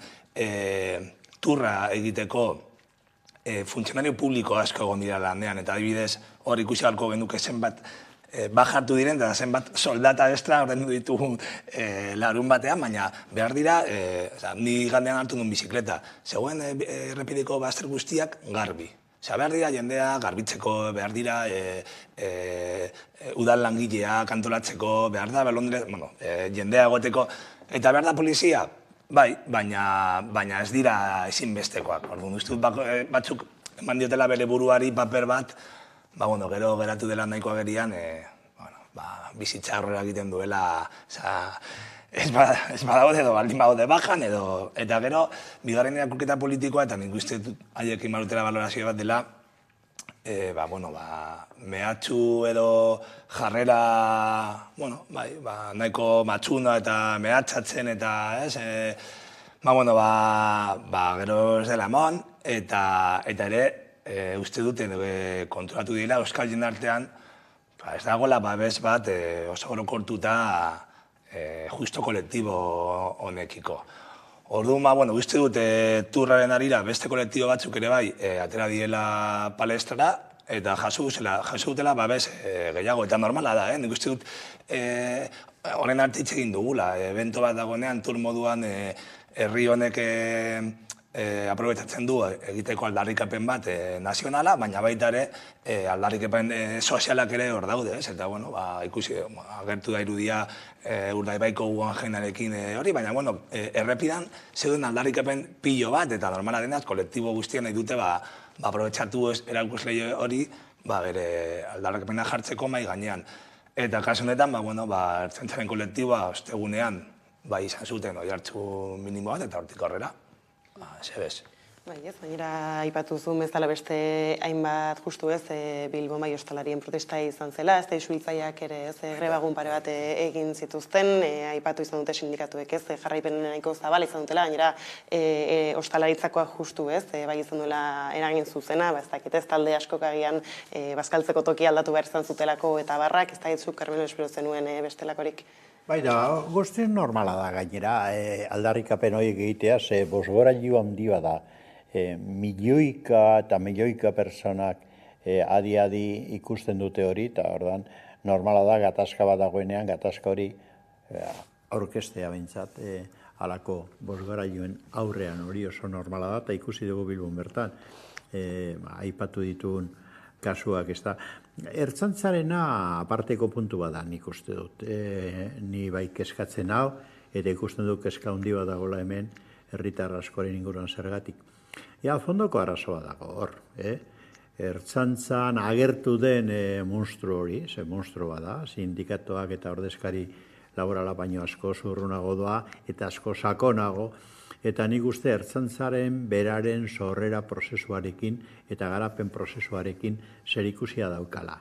turra egiteko funtzionario publiko asko egon dira lanean, eta adibidez hor ikusi halko genuke zenbat bajartu diren, eta zenbat soldata extra ordendu ditugu larun batean, baina behar dira, ni gandean hartu duen bizikleta, zegoen errepideko bazter guztiak garbi. Behar dira jendea garbitzeko, behar dira udal langileak antolatzeko, behar da jendea egoteko, eta behar da polizia, bai, baina ez dira ezinbestekoak. Orduan, uste batzuk eman diotela bere buruari paper bat, gero geratu dela nahiko agerian, bizitza aurrera egiten duela, ez badaude edo baldin badaude bajan, eta gero, bigarren irakurketa politikoa, eta nik uste haiekin marutela balorazio bat dela, mehatxu edo jarrera, nahiko matxuna eta mehatxatzen, eta gero ez dela emon, eta ere, uste duten kontrolatu dira Euskal jendartean, ez dagoela babes bat oso orokortuta justo kolektibo honekiko. Orduan, uste dute turraren arira beste kolektibo batzuk ere bai atera diela palestrara, eta jaso dutela babes gehiago, eta normala da, nik uste dut horren artitz egin dugula, evento bat dagoenean tur moduan herri honek aprobetzatzen du egiteko aldarrikapen bat nazionala, baina baita ere aldarrikapen sozialak ere hor daude, eta ikusi agertu da irudia Urdaibaiko Guggenheinarekin hori, baina errepidan zeuden aldarrikapen pilo bat, eta normala denaz, kolektibo guztien nahi dute aprobetsatu erakusle hori bere aldarrikapena jartzeko mai gainean. Eta kasu honetan, ertzaintzaren kolektiboa ostegunean izan zuten oihartzu minimo bat, eta hortik aurrera. Zebez. Gainera, aipatu zuen bezala beste hainbat justu Bilbo Mai Ostalarien protesta izan zela, Suhiltzaileak ere grebagun pare bat egin zituzten, aipatu izan dute sindikatuek jarraipen nahiko zabala izan dutela, gainera ostalaritzakoa justu bai izan duela eragin zuzena, ez dakit talde askok agian bazkaltzeko toki aldatu behar izan zutelako eta barrak, ez dakit zuk Carmelo espero zenuen bestelakorik. Baina, guztien normala da gainera, aldarrikapen horiek egitea, ze bosgorailu handi bada, milioika eta milioika personak adi-adi ikusten dute hori, eta ordan normala da gatazka bat dagoenean, gatazka hori aurkestea behintzat, halako bosgorailuen aurrean hori oso normala da, eta ikusi dugu Bilbon bertan, aipatu dituen kasuak, ez da. Ertzaintzarena aparteko puntu bada nik uste dut. Ni bai kezkatzen hau, eta ikusten dut kezka handi bat dagoela hemen, herritar askoren inguruan zergatik. Fondoko arazoa dago hor. Ertzaintzan agertu den monstru hori, ze monstru bada, sindikatuak eta ordezkari laborala baino asko zurrunago doa, eta asko sakonago, eta nik uste ertzaintzaren beraren sorrera prozesuarekin eta garapen prozesuarekin zerikusia daukala.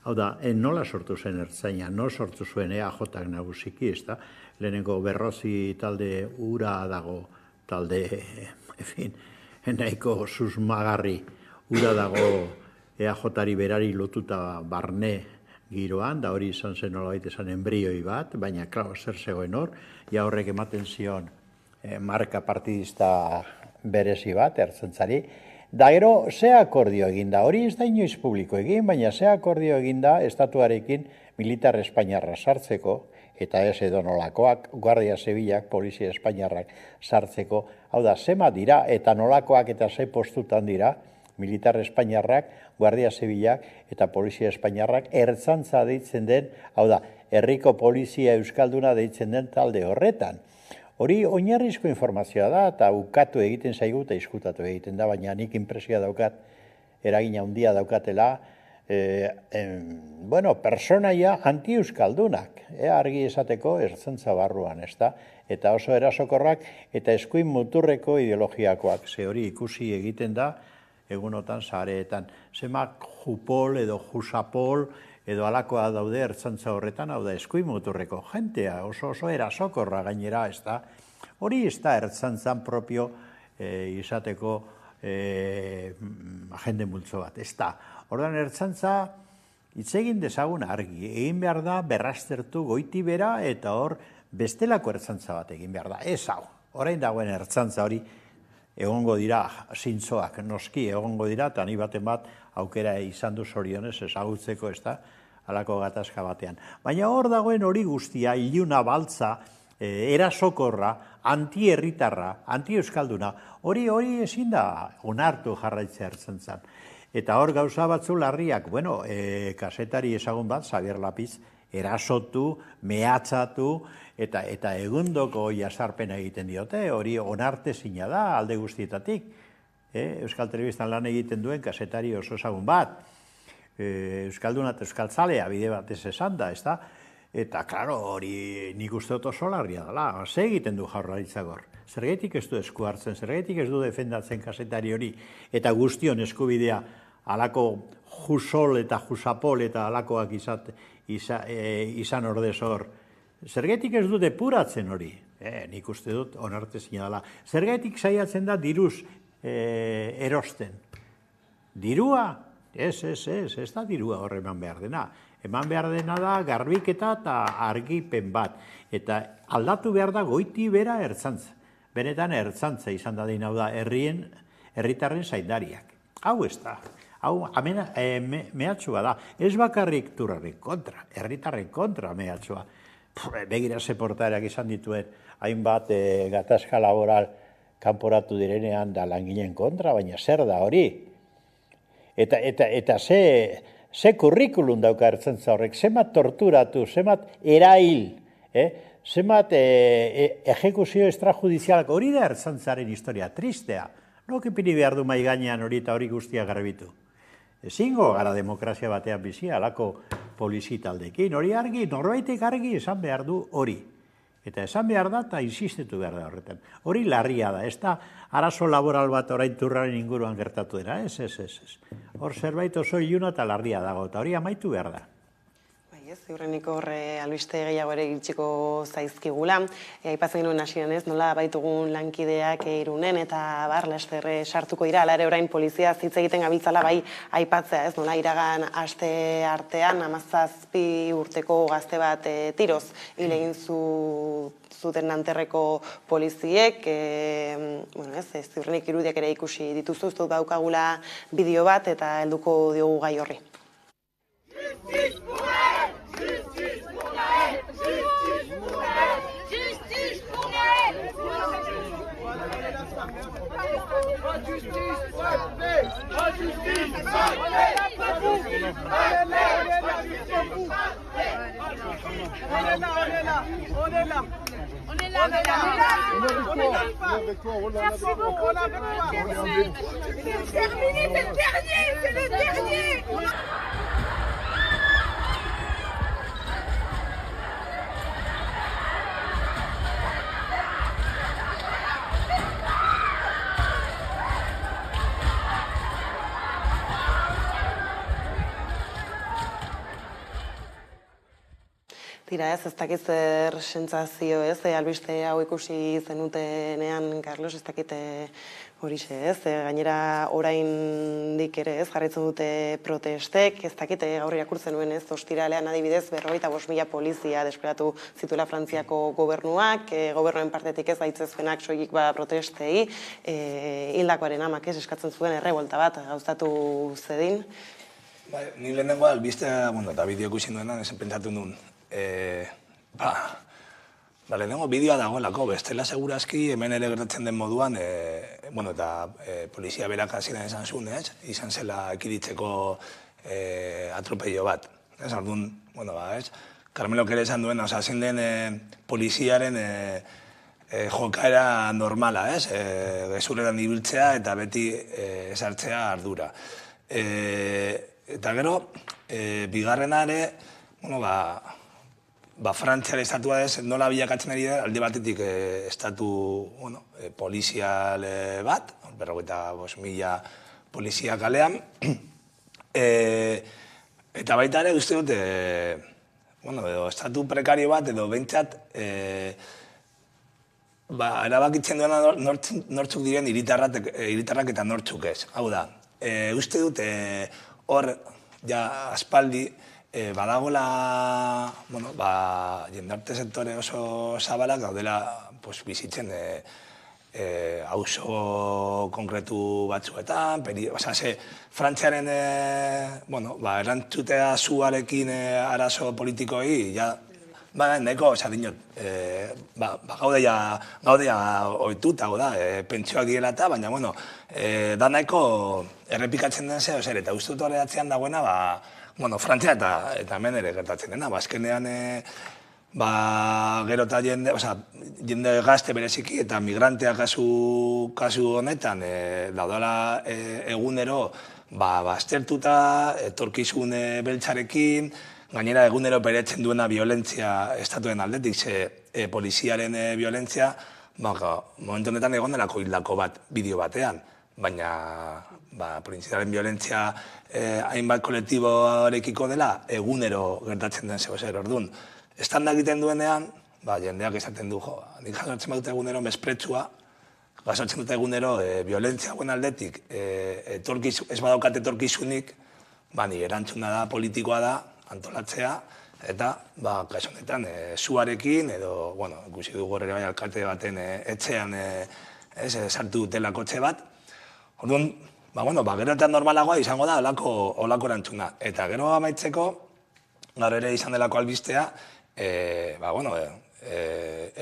Hau da, nola sortu zen ertzaina, no sortu zuen EAJak nagusiki, ez da? Lehenengo Berrozi talde ura dago, talde, nahiko susmagarri ura dago EAJari berari lotuta barne giroan, da hori izan zen nolabait esan embrioi bat, baina, klaro, zer zegoen hor, ja horrek ematen zion marka partidista berezi bat, ertzaintzari, da gero, ze akordio eginda, hori ez da inoiz publiko egin, baina ze akordio eginda estatuarekin militar espainiarra sartzeko, eta ez edo nolakoak, Guardia Zibilak, Polizia Espainiarrak sartzeko, hau da, zema dira, eta nolakoak eta ze postutan dira, militar Espainiarrak, Guardia Zibilak eta Polizia Espainiarrak ertzantza deitzen den, hau da, herriko polizia euskalduna deitzen den talde horretan. Hori oinarrizko informazioa da, eta ukatu egiten zaigu eta izkutatu egiten da, baina nik inpresioa daukat, eragina handia daukatela, personaia anti-euskaldunak, argi esateko ertzantza barruan, ez da? Eta oso erasokorrak eta eskuin muturreko ideologiakoak, ze hori ikusi egiten da, egunotan sareetan. Zemak jupol edo jusapol edo alakoa daude ertzantza horretan, hau da eskuin muturreko jentea, oso erasokorra gainera, ez da? Hori ez da ertzantzan propio izateko jende multzo bat, ez da? Ordan ertzantza hitz egin dezagun argi, egin behar da berraztertu goiti bera eta hor bestelako ertzantza bat egin behar da. Ez hau, orain dagoen ertzantza hori egongo dira zintzoak, noski egongo dira, eta ni baten bat aukera izan du zorionez ezagutzeko, ez da, halako gatazka batean. Baina hor dagoen hori guztia, iluna baltza, erasokorra, anti-herritarra, anti-euskalduna, hori ezin da onartu jarraitzea ertzantzan. Eta hor gauza batzu larriak, kasetari ezagun bat, Xabier Lapiz, erasotu, mehatzatu, eta egundoko jasarpena egiten diote, hori onartezina da alde guztietatik. Euskal Telebistan lan egiten duen kasetari oso ezagun bat, euskalduna eta euskaltzalea bide batez esan da, ez da? Eta, klaro, hori nik uste dut oso larria dela, ze egiten du Jaurlaritzak hor? Zergaitik ez du esku hartzen, zergaitik ez du defendatzen kasetari hori, eta guztion eskubidea halako jusol eta jusapol eta halakoak izan ordez hor. Zergaitik ez du depuratzen hori? Nik uste dut onartezina dela. Zergaitik saiatzen da diruz erosten? Dirua? Ez da dirua hor eman behar dena. Eman behar dena da garbiketa eta argipen bat. Eta aldatu behar da goiti bera ertzantza. Benetan ertzantza izan da hau da herritarren zaindariak. Hau ez da. Hau mehatxua da. Ez bakarrik turraren kontra, herritarren kontra mehatxua. Begira ze portaerak izan dituen hainbat gatazka laboral kanporatu direnean da langileen kontra, baina zer da hori? Eta ze kurrikulum dauka ertzantza horrek, zemat torturatu, zemat erail, zemat ejekuzio extrajudizialak, hori da ertzantzaren historia, tristea. Nok ipini behar du mai gainean hori eta hori guztia garbitu. Ezingo gara demokrazia batean bizi, alako polizitaldekin, hori argi, norbaitek argi esan behar du hori. Eta esan behar da eta insistetu behar da horretan. Hori larria da, ez da arazo laboral bat orain turraren inguruan gertatu dira, ez. Hor zerbait oso iluna eta larria dago, eta hori amaitu behar da. Ziurrenik horre albiste gehiago ere giltziko zaizkigula. Aipatzen genuen hasieran ez, nola baitugun lankideak Irunen eta lasterre sartuko dira, ala ere orain polizia hitz egiten gabiltzala bai aipatzea ez, nola iragan aste artean 17 urteko gazte bat tiroz hil egin zuten Nanterreko poliziek, ziurrenik irudiak ere ikusi dituzu, dut daukagula bideo bat eta helduko diogu gai horri. Tira ez dakit zer sentsazio ez, albiste hau ikusi zenutenean, Carlos, ez dakit horixe ez, gainera oraindik ere ez, jarraitzen dute protestek, ez dakit gaur irakurtzen nuen ez, ostiralean adibidez 45.000 polizia desplegatu zituela Frantziako gobernuak, gobernuen partetik ez aitzezpenak soilik protestei, hildakoaren amak ez eskatzen zuen errebolta bat gauzatu zedin. Ni lehenengo albistea, eta bideo ikusi nuenan, esan pentsatu nuen, lehenengo bideoa dagoelako, bestela segurazki hemen ere gertatzen den moduan, eta polizia berak hasieran esan zuen, izan zela ekiditzeko atropello bat. Orduan, Carmelok ere esan duen, zein den poliziaren jokaera normala, gezurreran ibiltzea eta beti esartzea ardura. Eta gero, bigarrena ere, Frantziara estatua ez, nola bilakatzen ari da, alde batetik estatu polizial bat, 45.000 polizia kalean, eta baita ere, uste dut, estatu prekario bat, edo behintzat, erabakitzen duena nortzuk diren hiritarrak eta nortzuk ez. Hau da, uste dut, hor, aspaldi, badagoela, jendarte sektore oso zabalak gaudela bizitzen auzo konkretu batzuetan, Frantziaren erantzutea zuarekin arazo politikoei, nahiko, gaudea ohituta, pentsioak direla eta, baina, da nahiko errepikatzen den zeo zer, eta uste dut horretzean dagoena, Frantzia eta hemen ere gertatzen dena, azkenean gero eta jende gazte bereziki eta migrantea kasu honetan daudela egunero aztertuta, etorkizun beltzarekin, gainera egunero beretzen duena violentzia estatuen aldetik, ze poliziaren violentzia, momentu honetan egon delako hildako bat bideo batean, baina poliziaren violentzia hainbat kolektiboarekiko dela egunero gertatzen den zeo zer. Orduan, estanda egiten duenean, jendeak esaten du, nik jasotzen badute egunero mespretsua, jasotzen dute egunero violentzia hauen aldetik, ez badaukat etorkizunik, ni erantzuna da, politikoa da, antolatzea, eta, kaso honetan, zuarekin, edo, ikusi dugu horre bai alkalte baten etxean sartu dutela kotxe bat. Orduan, gero eta normalagoa izango da olako erantzuna. Eta gero amaitzeko, gaur ere izan delako albistea,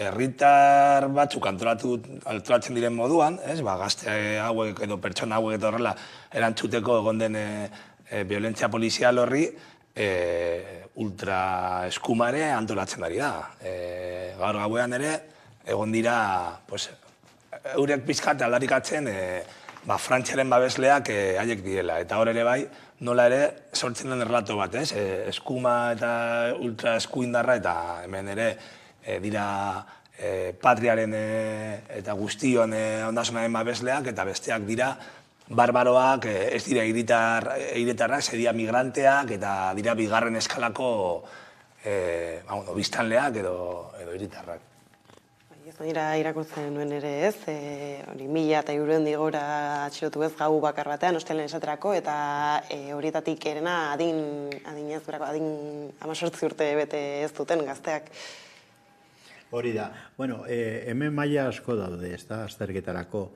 herritar batzuk antolatzen diren moduan, gazte hauek edo pertsona hauek eta horrela erantzuteko egon den violentzia polizial horri, ultra eskumare antolatzen ari da. Gaur gauean ere, egon dira, eurek pizkat aldarikatzen Frantziaren babesleak haiek direla. Eta hor ere bai, nola ere sortzen den erlato bat, eskuma eta ultra eskuindarra eta hemen ere dira patriaren eta guztion ondasunaren babesleak eta besteak dira barbaroak, ez dira hiritarrak, ez dira migranteak eta dira bigarren eskalako biztanleak edo hiritarrak. Nira irakurtzen nuen ere ez, 1.200 gora atxilotu ez gau bakar batean, ostelen esaterako, eta horietatik erena adin 18 urte bete ez duten gazteak. Hori da. Hemen maila asko daude, ez da, azterketarako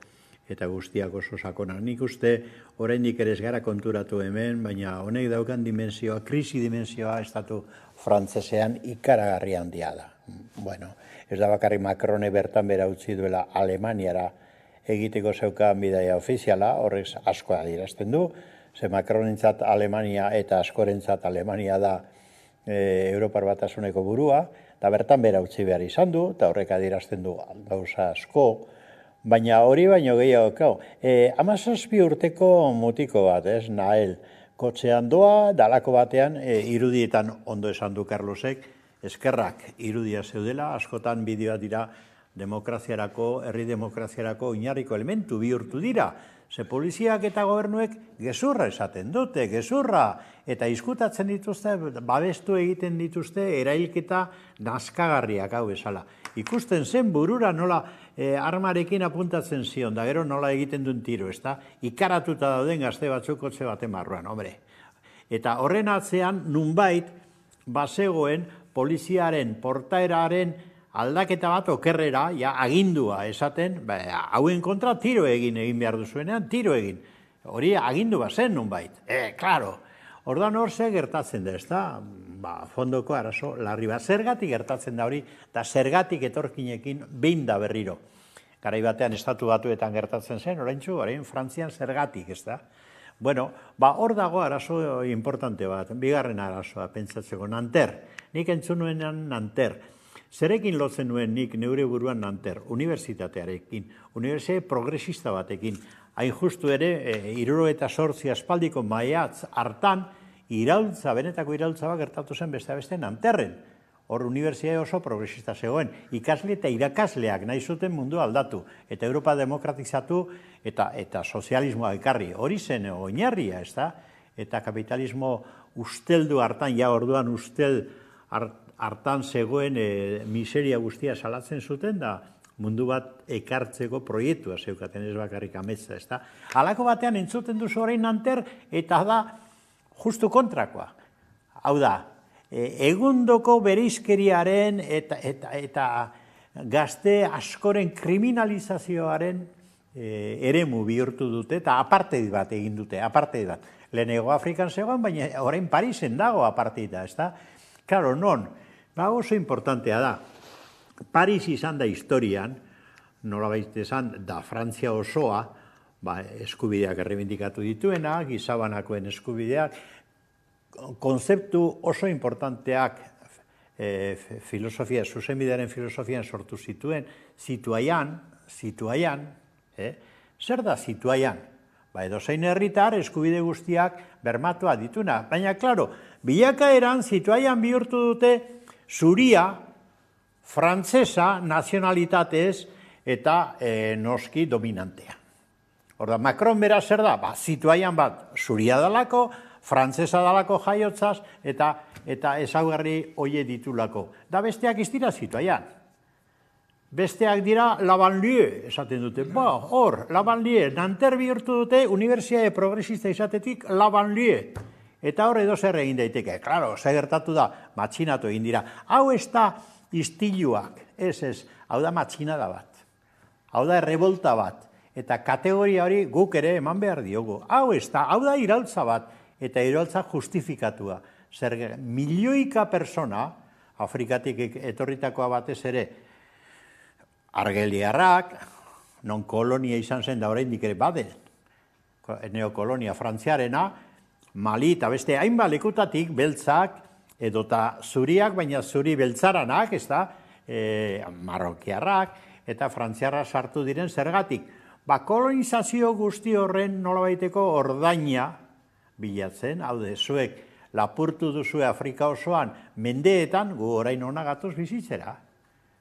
eta guztiak oso sakona. Nik uste oraindik ere ez gara konturatu hemen, baina honek daukan dimensioa, krisi dimensioa estatu frantzesean ikaragarri handia da. Ez da bakarrik Macrone bertan bera utzi duela Alemaniara egiteko zeukan bidaia ofiziala, horrek asko adierazten du, ze Macronentzat Alemania eta askorentzat Alemania da Europar Batasuneko burua, eta bertan bera utzi behar izan du, eta horrek adierazten du gauza asko, baina hori baino gehiago, 17 urteko mutiko bat, Nael, kotxean doa, dalako batean, irudietan ondo esan du Carlosek, eskerrak irudia zeudela, askotan bideoa dira demokraziarako, herri demokraziarako oinarriko elementu bihurtu dira. Ze poliziak eta gobernuek gezurra esaten dute, gezurra, eta izkutatzen dituzte, babestu egiten dituzte, erailketa nazkagarriak hau esala. Ikusten zen burura nola armarekin apuntatzen zion, da gero nola egiten duen tiro, ezta? Ikaratuta dauden gazte batzuk kotxe baten barruan, hombre. Eta horren atzean, nunbait, bazegoen poliziaren portaeraren aldaketa bat okerrera, ja, agindua esaten, hauen kontra tiro egin behar duzuenean, tiro egin. Hori agindu bat zen nunbait. Klaro, ordan hor ze gertatzen da, ezta? Fondoko arazo larri bat. Zergatik gertatzen da hori, eta zergatik etorkinekin behin da berriro. Garai batean estatu batuetan gertatzen zen, orain Frantzian zergatik, ezta? Bueno, hor dago arazo importante bat, bigarren arazoa pentsatzeko, Nanter. Nik entzun nuenean Nanter. Zerekin lotzen nuen nik neure buruan Nanter, unibertsitatearekin, unibertsitate progresista batekin. Hain justu ere, 78 aspaldiko maiatz hartan, iraultza, benetako iraultza bat gertatu zen beste Nanterren. Hor unibertsitate oso progresista zegoen. Ikasle eta irakasleak nahi zuten mundu aldatu. Eta Europa demokratizatu eta sozialismoa ekarri. Hori zen oinarria, ez da? Eta kapitalismo usteldu hartan, ja orduan ustel hartan zegoen miseria guztia salatzen zuten, da mundu bat ekartzeko proiektua zeukaten ez bakarrik ametsa, ez da? Halako batean entzuten duzu orain Nanter, eta da justu kontrakoa. Hau da, egundoko bereizkeriaren eta gazte askoren kriminalizazioaren eremu bihurtu dute, eta apartheid bat egin dute, apartheid bat. Lehenego Afrikan zegoen, baina orain Parisen dago apartheida, ez da? Claro, non, oso importantea da. Paris izan da historian, nolabait esan, da Frantzia osoa, eskubideak errebindikatu dituena, gizabanakoen eskubideak, konzeptu oso importanteak filosofia, zuzenbidearen filosofian sortu zituen, situaian, zer da situaian? Edozein herritar eskubide guztiak bermatua dituna. Baina, klaro, bilakaeran situaian bihurtu dute zuria, frantzesa, nazionalitatez eta noski dominantea. Horda, Macron bera zer da? Situaian bat zuria dalako, frantzesa dalako jaiotzaz eta ezaugarri hoie ditulako. Da besteak ez dira situaian. Besteak dira la banlieue, esaten dute. Hor, la banlieue, Nanter bihurtu dute unibertsitate progresista izatetik la banlieue. Eta hor edo zer egin daiteke. Claro, zer gertatu da, matxinatu egin dira. Hau ez da istiluak, ez, hau da matxinada bat. Hau da revolta bat. Eta kategoria hori guk ere eman behar diogu. Hau ez da, hau da iraultza bat. Eta iraultza justifikatua. Zer milioika persona, Afrikatik etorritakoa batez ere, argeliarrak, non kolonia izan zen da oraindik ere bade, neokolonia frantziarena, Mali eta beste hainbat lekutatik beltzak edota zuriak, baina zuri beltzaranak, ez da, marrokiarrak eta frantziarra sartu diren zergatik. Kolonizazio guzti horren nolabaiteko ordaina bilatzen, hau de, zuek lapurtu duzue Afrika osoan mendeetan, gu orain hona gatoz bizitzera.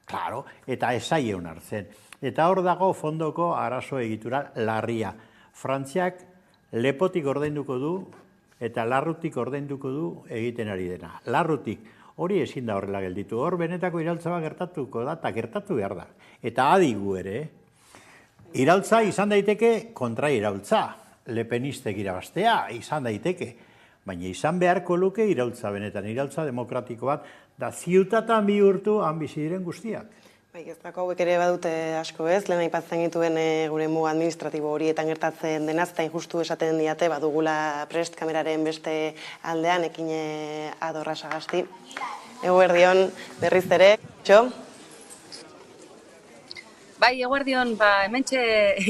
Claro, eta esaien hartzen. Eta hor dago fondoko arazo egitura larria. Frantziak lepotik ordainduko du eta larrutik ordainduko du egiten ari dena. Larrutik, hori ezin da horrela gelditu. Hor benetako iraultza bat gertatuko da, eta gertatu behar da. Eta adigu ere, iraultza izan daiteke kontra iraultza. Lepenistek irabaztea, izan daiteke. Baina izan beharko luke iraultza benetan, iraultza demokratiko bat, da ziutatan bihurtu han bizi diren guztiak. Geztako hauek ere badute asko ez, lehen aipatzen dituen gure muga administratibo horietan gertatzen denaz, eta injustu esaten diate, badugula prest kameraren beste aldean, ekin Adorra Sagasti. Eguerdion, berriz ere, txo? Bai, eguerdion, hementxe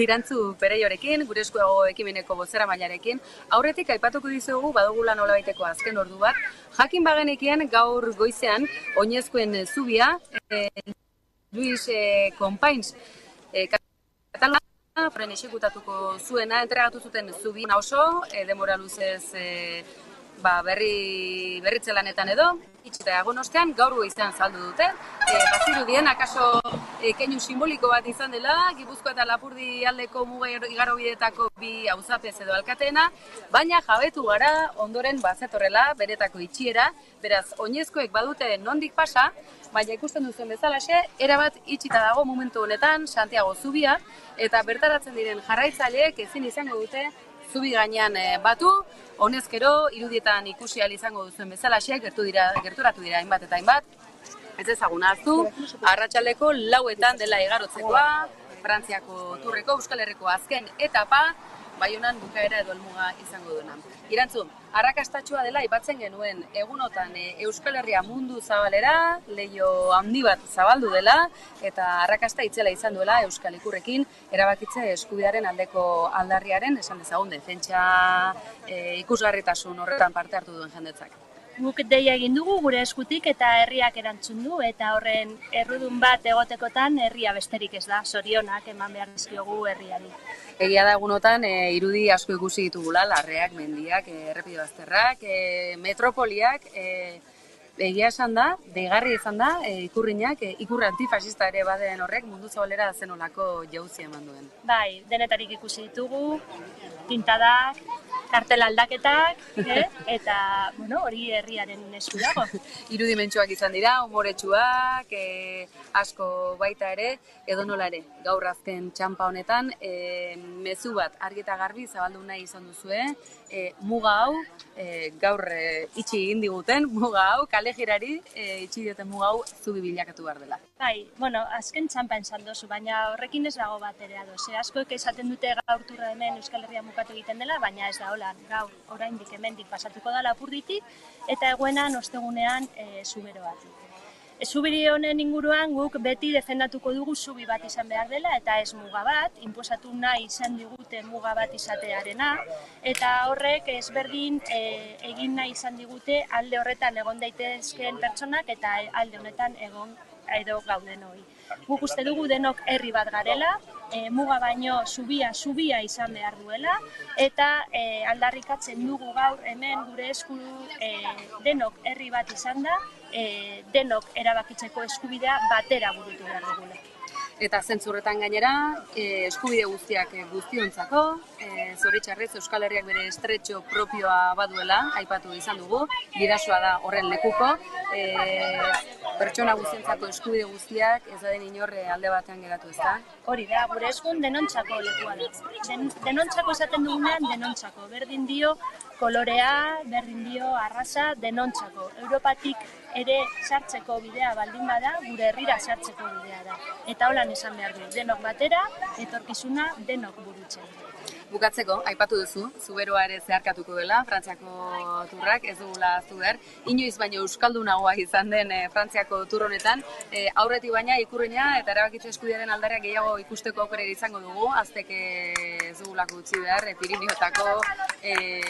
irantzu Pereiorekin, gure eskuago ekimeneko bozeramailarekin. Aurretik aipatuko dizugu badugula nolabaiteko azken ordu bat. Jakin bagenekien gaur goizean oinezkoen zubia, Luis Companys Katalana fren exekutatuko zuena, entregatu zuten zubina oso, demora luzez berritzelanetan edo, itxita egon ostean, gaur goizean saldu dute. Bazirudien, akaso keinu simboliko bat izan dela, Gipuzkoa eta Lapurdi aldeko muga igarobidetako bi auzapez edo alkateena, baina jabetu gara ondoren bazetorrela beretako itxiera, beraz, oinezkoek badute nondik pasa, baina ikusten duzuen bezalaxe, erabat itxita dago momentu honetan Santiago zubia, eta bertaratzen diren jarraitzaileek ezin izango dute zubi gainean batu, honezkero irudietan ikusi ahal izango duzuen bezalaxe, gerturatu dira hainbat eta hainbat, ez ezaguna hartu, arratsaldeko 4etan dela igarotzekoa, Frantziako Turreko, Euskal Herriko azken etapa, Baionan bukaera edo helmuga izango duena. Irantzun, arrakastatxua dela aipatzen genuen egunotan Euskal Herria mundu zabalera, leiho handi bat zabaldu dela, eta arrakasta itzela izan duela Euskal Ikurrekin, erabakitze eskubidearen aldeko aldarriaren, esan dezagun, defentsa ikusgarritasun horretan parte hartu duen jendetzak. Guk deia egin dugu gure eskutik eta herriak erantzun du, eta horren errudun bat egotekotan herria besterik ez da, zorionak eman behar dizkiogu herriari. Egia da egunotan irudi asko ikusi ditugula, larreak, mendiak, errepide bazterrak, metropoliak, egia esan da, deigarri izan da, ikurriñak, ikur antifasista ere baden horrek mundu zabalera zenolako jauzia eman duen. Bai, denetarik ikusi ditugu, tintadak, kartel aldaketak, eta hori herriaren esku dago. Irudimentsuak izan dira, umoretsuak, asko baita ere, edonola ere, gaur azken txanpa honetan, mezu bat argi eta garbi zabaldu nahi izan duzue, muga hau, gaur itxi egin diguten, muga hau, kale girari itxi dioten muga hau zubi bilakatu behar dela. Bai, azken txanpa esan dozu, baina horrekin ez dago bat ere ados. Askoek esaten dute gaur turra hemen Euskal Herria mukatu egiten dela, baina ez da hola, gaur oraindik hemendik pasatuko da Lapurditik, eta eguenan ostegunean Zuberoatik. Zubiri honen inguruan guk beti defendatuko dugu zubi bat izan behar dela, eta ez muga bat, inposatu nahi izan digute muga bat izatearena, eta horrek ezberdin egin nahi izan digute alde horretan egon daitezkeen pertsonak eta alde honetan egon edo gauden hori. Guk uste dugu denok herri bat garela, muga baino zubia izan behar duela, eta aldarrikatzen dugu gaur hemen gure esku denok herri bat izan da, denok erabakitzeko eskubidea batera burutu behar dugula. Eta zentzurretan gainera, eskubide guztiak guztiontzako, zoritxarrez Euskal Herriak bere estretxo propioa baduela, aipatu izan dugu, bidasoa da horren lekuko, pertsona guztiontzako eskubide guztiak ez da den inorre alde batean geratu ez da. Hori da, gure eskun denontzako lekua da. Denontzako esaten dugunean, denontzako. Berdin dio kolorea, berdin dio arraza, denontzako. Europatik ere sartzeko bidea baldin bada, gure herrira sartzeko bidea da. Eta holan esan behar du, denok batera, etorkizuna denok burutzen. Bukatzeko, aipatu duzu, Zuberoa ere zeharkatuko dela, Frantziako turrak, ez dugula ahaztu behar. Inoiz baino euskaldunagoa izan den Frantziako tur honetan, aurretik baina ikurriña eta erabakitze eskubidearen aldarriak gehiago ikusteko aukera izango dugu, azteke ez dugulako utzi behar, Pirinioetako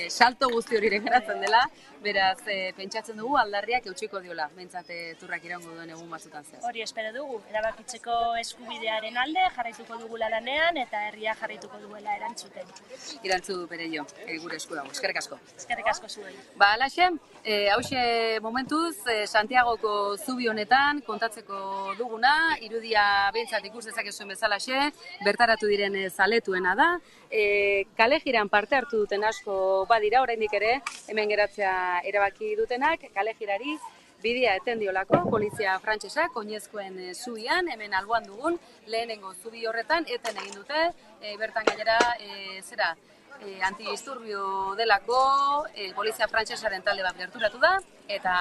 salto guzti horiren geratzen dela, beraz, pentsatzen dugu aldarriak eutxiko diola, behintzat turrak iraungo duen egun batzutan zehaz. Hori espero dugu, erabakitzeko eskubidearen alde jarraituko dugula lanean eta herria jarraituko duela erantzuten. Irantzu Pereio, gure esku dago, eskerrik asko. Eskerrik asko zuei. Ba, alaxe, hauxe momentuz, Santiagoko zubi honetan kontatzeko duguna, irudia behintzat ikus dezakezuen bezalaxe, bertaratu diren zaletuena da. Kale jiran parte hartu duten asko badira, oraindik ere, hemen geratzea erabaki dutenak, kale jirari bidea eten diolako, polizia frantsesak, oinezkoen zubian, hemen alboan dugun, lehenengo zubi horretan, eten egin dute, bertan gainera, antidisturbio delako, polizia frantsesaren talde bat gerturatu da, eta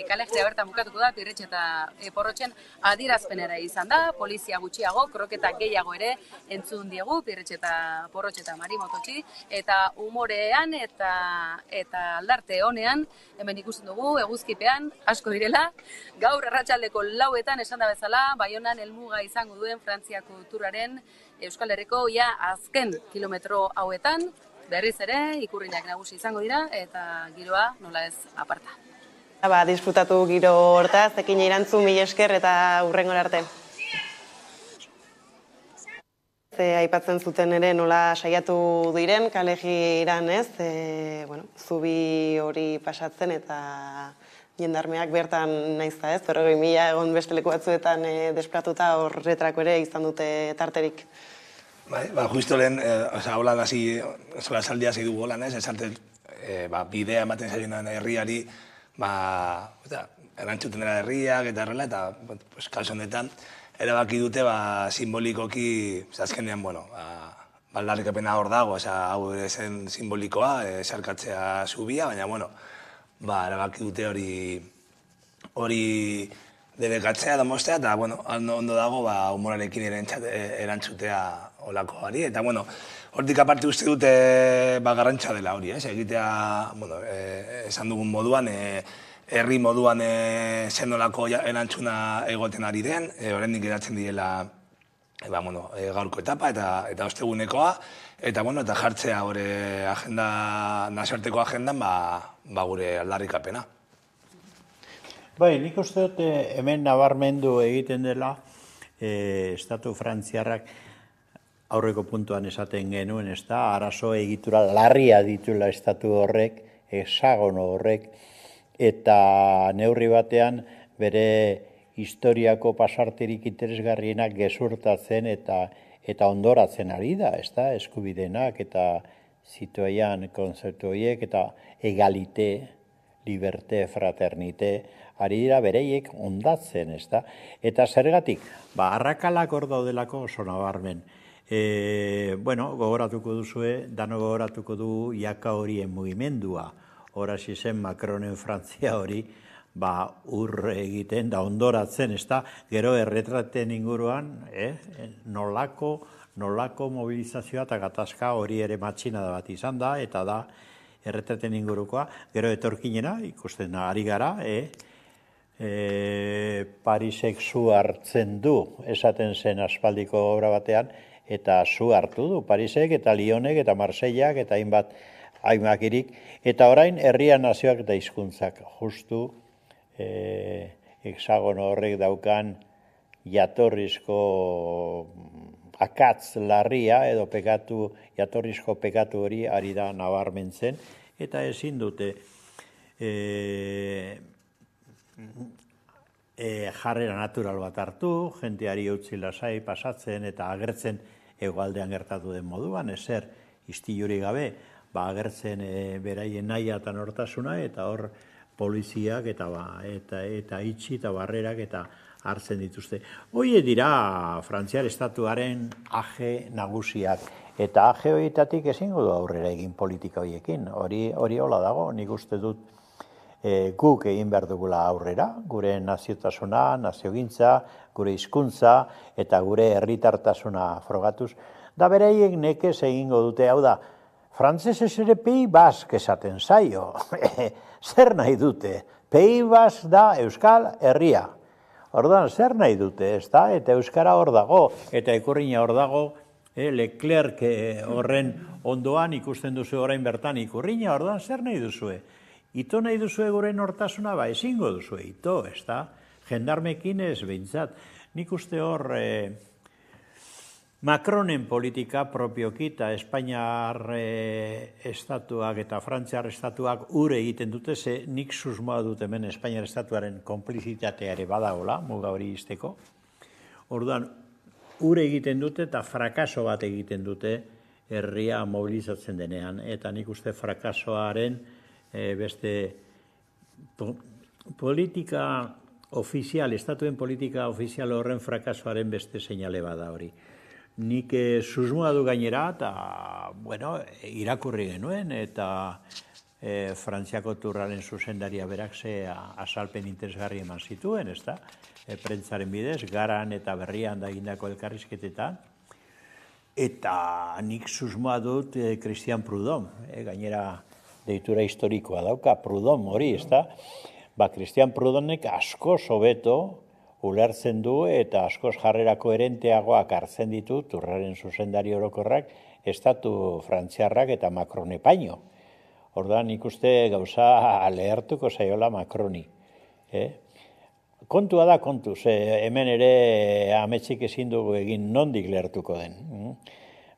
kalejea bertan bukatuko da, Pirretxe eta Porrotxen adierazpenera izan da, polizia gutxiago, kroketak gehiago ere entzun diegu, Pirretxe eta Porrotxe eta Marimototxi, eta umorean eta aldarte honean, hemen ikusten dugu, eguzkipean, asko direla, gaur arratsaldeko 4etan esan da bezala, Baionan helmuga izango duen Frantziako turraren Euskal Herriko azken kilometro hauetan, berriz ere, ikurriñak nagusi izango dira, eta giroa nola ez aparta. Disfrutatu giro hortaz, ekin irantzu, mila esker eta hurrengora arte. Aipatzen zuten ere nola saiatu diren, kale jiran ez, zubi hori pasatzen eta jendarmeak bertan naizta ez, 40.000 egon beste leku batzuetan desplatuta horretrako ere izan dute tarterik. Justo lehen, holan hasi, zola esaldia hasi dugu holan ez, esarte bidea ematen zaionan herriari, erantzuten dela herriak eta errela, eta kaso honetan, erabaki dute simbolikoki, azkenean, aldarrikapena hor dago, hau zen simbolikoa, esarkatzea zubia, baina, erabaki dute hori debekatzea edo mostea, eta, ondo dago, humorarekin erantzutea olakoari, eta, hortik aparte uste dute garrantza dela hori, egitea, esan dugun moduan, herri moduan zenolako erantzuna egoten ari den, oraindik geratzen direla gaurko etapa eta ostegunekoa, eta jartzea nazioarteko agendan gure aldarrikapena. Bai, nik uste dut hemen nabarmendu egiten dela, Estatu Frantziarrak aurreko puntuan esaten genuen, ez da, arazo egitura larria ditula estatu horrek, hexagono horrek, eta neurri batean bere historiako pasarterik interesgarrienak gezurtatzen eta ondoratzen ari da, ez da, eskubideenak eta zituaian konzeptu horiek eta egalite, liberte, fraternite, ari dira bereiek ondatzen, ez da. Eta zergatik, arrakalak hor daudelako oso nabarmen. Gogoratuko duzue, dano gogoratuko du jaka horien mugimendua, horasi zen Macronen Frantzia hori, urre egiten da ondoratzen, ez da, gero erretraten inguruan, nolako mobilizazioa eta gatazka hori ere matxina da bat izan da, eta da erretraten ingurukoa, gero etorkinena, ikusten ari gara, Parisek zu hartzen du, esaten zen aspaldiko obra batean, eta zu hartu du, Parisek eta Lyonek eta Marseillak eta hainbat aimakirik, eta orain herria nazioak eta hizkuntzak justu hexagono horrek daukan jatorrizko akatz larria edo jatorrizko pekatu hori ari da nabarmentzen, eta ezin dute jarrera natural bat hartu, jenteari utzi lasai pasatzen eta agertzen hegoaldean gertatu den moduan, ezer istiluri gabe, agertzen beraien nahia eta nortasuna, eta hor poliziak eta itxi eta barrerak eta hartzen dituzte. Hoie dira Frantziar estatuaren aje nagusiak, eta aje horietatik ezingo du aurrera egin politika horiekin, hori hola dago, nik uste dut guk egin behar dugula aurrera, gure naziotasuna, naziogintza, gure hizkuntza eta gure herritartasuna frogatuz, da beraiek nekez egingo dute, hau da, frantzesez ere Pays Basque esaten zaio, zer nahi dute, Pays Basque da Euskal Herria, orduan zer nahi dute, ez da, eta Euskara hor dago, eta ikurriña hor dago, Leclerc horren ondoan ikusten duzu orain bertan ikurriña, orduan zer nahi duzue, ito nahi duzue gure nortasuna, ezingo duzue ito, ez da, jendarmekin ez behintzat, nik uste hor Macronen politika propioki eta Espainiar estatuak eta Frantziar estatuak ure egiten dute, ze nik susmoa dut hemen Espainiar estatuaren konplizitatea ere badagola, muga hori izteko. Orduan, ure egiten dute eta frakaso bat egiten dute herria mobilizatzen denean. Eta nik uste frakasoaren beste politika ofizial, estatuen politika ofizial horren frakasoaren beste seinale bada hori. Nik susmoa du gainera, eta, irakurri genuen, eta Frantziako turraren zuzendaria berak ze azalpen interesgarri eman zituen, ez da? Prentzaren bidez, Garan eta Berrian da egindako elkarrizketetan. Eta nik susmoa dut Christian Prudhomme, gainera deitura historikoa dauka, Prudhomme hori, ez da? Christian Prudhommek asko hobeto ulertzen du eta askoz jarrera koherenteagoak hartzen ditu turraren zuzendari orokorrak estatu frantziarrak eta Macrone paino. Orduan ikuste gauza lehertuko zaiola Macroni. Kontua da kontuz, hemen ere ametxik ezin dugu egin nondik lehertuko den.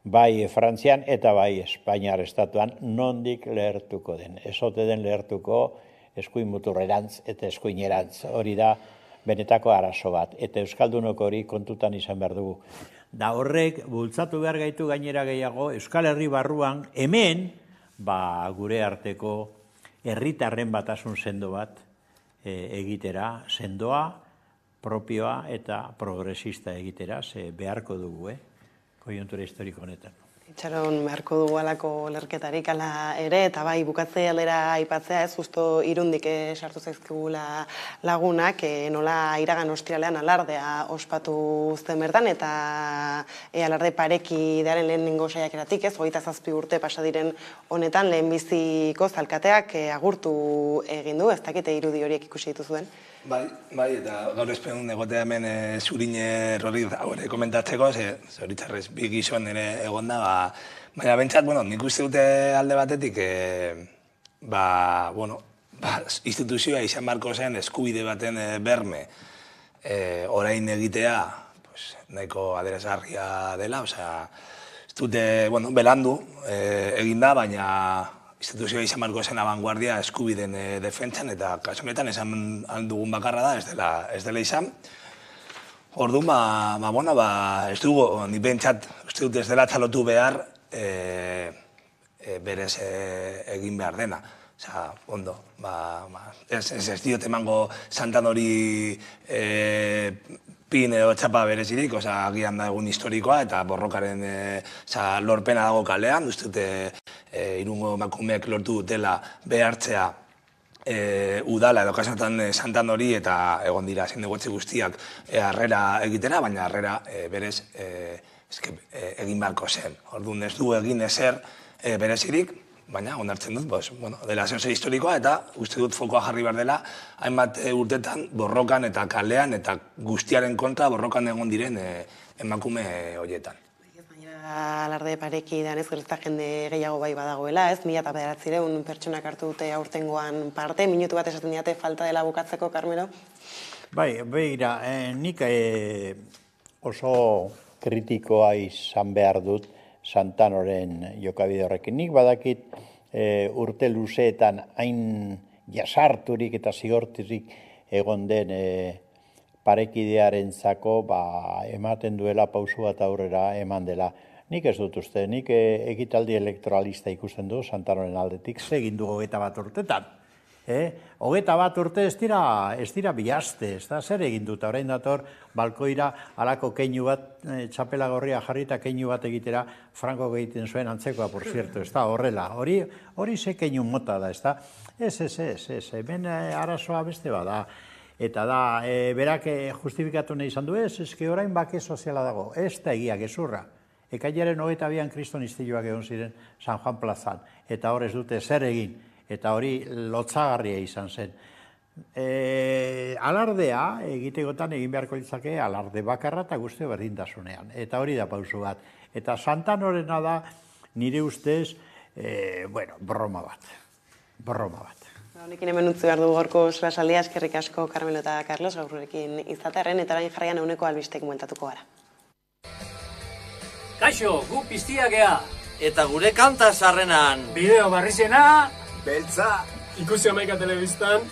Bai Frantzian eta bai Espainiar estatuan nondik lehertuko den. Ez ote den lehertuko eskuin muturrerantz eta eskuinerantz. Hori da benetako arazo bat, eta euskaldunok hori kontutan izan behar dugu. Da horrek, bultzatu behar gaitu gainera gehiago, Euskal Herri barruan, hemen, gure arteko herritarren batasun sendo bat egitera, sendoa, propioa eta progresista egitera, ze beharko dugu, koiuntura historiko honetan. Itxaron beharko dugu alako lerketarik ala ere, eta bai bukatze aldera aipatzea, ez justo Irundik sartu zaizkigula lagunak, nola iragan ostialean alardea ospatu zen bertan, eta alarde parekidearen lehenengo saiakeratik, ez, 27 urte pasa diren honetan lehenbiziko zalkateak agurtu egin du, ez dakite irudi horiek ikusi dituzuen. Bai, eta gaur ezpen egotea hemen Zurine Rodríguez hori komentatzeko, zoritxarrez bi gizon ere egon da, baina bentsat, nik uste dute alde batetik, instituzioa izan barko zen eskubide baten berme orain egitea, nahiko adierazgarria dela, ez dute, belandu egin da, baina instituzioa izan barko zen abanguardia eskubiden defentsan, eta kasu honetan esan dugun bakarra da, ez dela izan. Orduan, ez dugu, ni bentsat, uste dut ez dela txalotu behar, berez egin behar dena. Osa, ondo, ez diot emango Santan hori pin edo txapa berezirik, agian da egun historikoa, eta borrokaren lorpena dago kalean, uste dute Irungo emakumeek lortu dutela behartzea udala edo kasatan Santan hori, eta egon dira zinegotzi guztiak harrera egitera, baina harrera berez egin beharko zen. Orduan ez du egin ezer berezirik, baina onartzen dut, dela zehose historikoa, eta uste dut fokoa jarri behar dela, hainbat urtetan borrokan eta kalean eta guztiaren kontra borrokan egon diren emakume horietan. Alarde parekidean ez gertza jende gehiago bai badagoela, ez? 1900 pertsonak hartu dute aurtengoan parte, minutu bat esaten diate falta dela bukatzeko, Carmelo? Bai, begira, nik oso kritikoa izan behar dut Santanoren jokabide horrekin. Nik badakit urte luzeetan hain jasarturik eta zigorturik egon den parekidearentzako ematen duela pausu bat aurrera eman dela. Nik ez dut uste, nik ekitaldi elektoralista ikusten du Santanoren aldetik, egin du 21 urtetan. 21 urte ez dira bihazte, ez da, zer egin dut, orain dator balkoira alako keinu bat, txapela gorria jarri eta keinu bat egitera Franco egiten zuen antzekoa, por cierto, ez da, horrela, hori ze keinu mota da, ez da, ez, hemen arazoa beste bada, eta da, berak justifikatu nahi izan du, eske orain bake soziala dago, ez da egia gezurra. Ekailaren 22an kriston istiluak egon ziren San Juan plazan, eta hor ez dute zer egin, eta hori lotzagarria izan zen. Alardea egitegotan egin beharko litzake alarde bakarra eta guztio berdintasunean, eta hori da pausu bat. Eta Santanorena da nire ustez, broma bat. Honekin hemen utzi behar du gorko solasaldia, eskerrik asko Carmelo eta Carlos gaurrekin izatearen, eta orain jarraian eguneko albistek mueltatuko gara. Kaixo, gu piztia gea. Eta gure kanta sarrenan. Bideo barrizena. Beltza. Ikusi Amaika telebistan.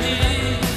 beti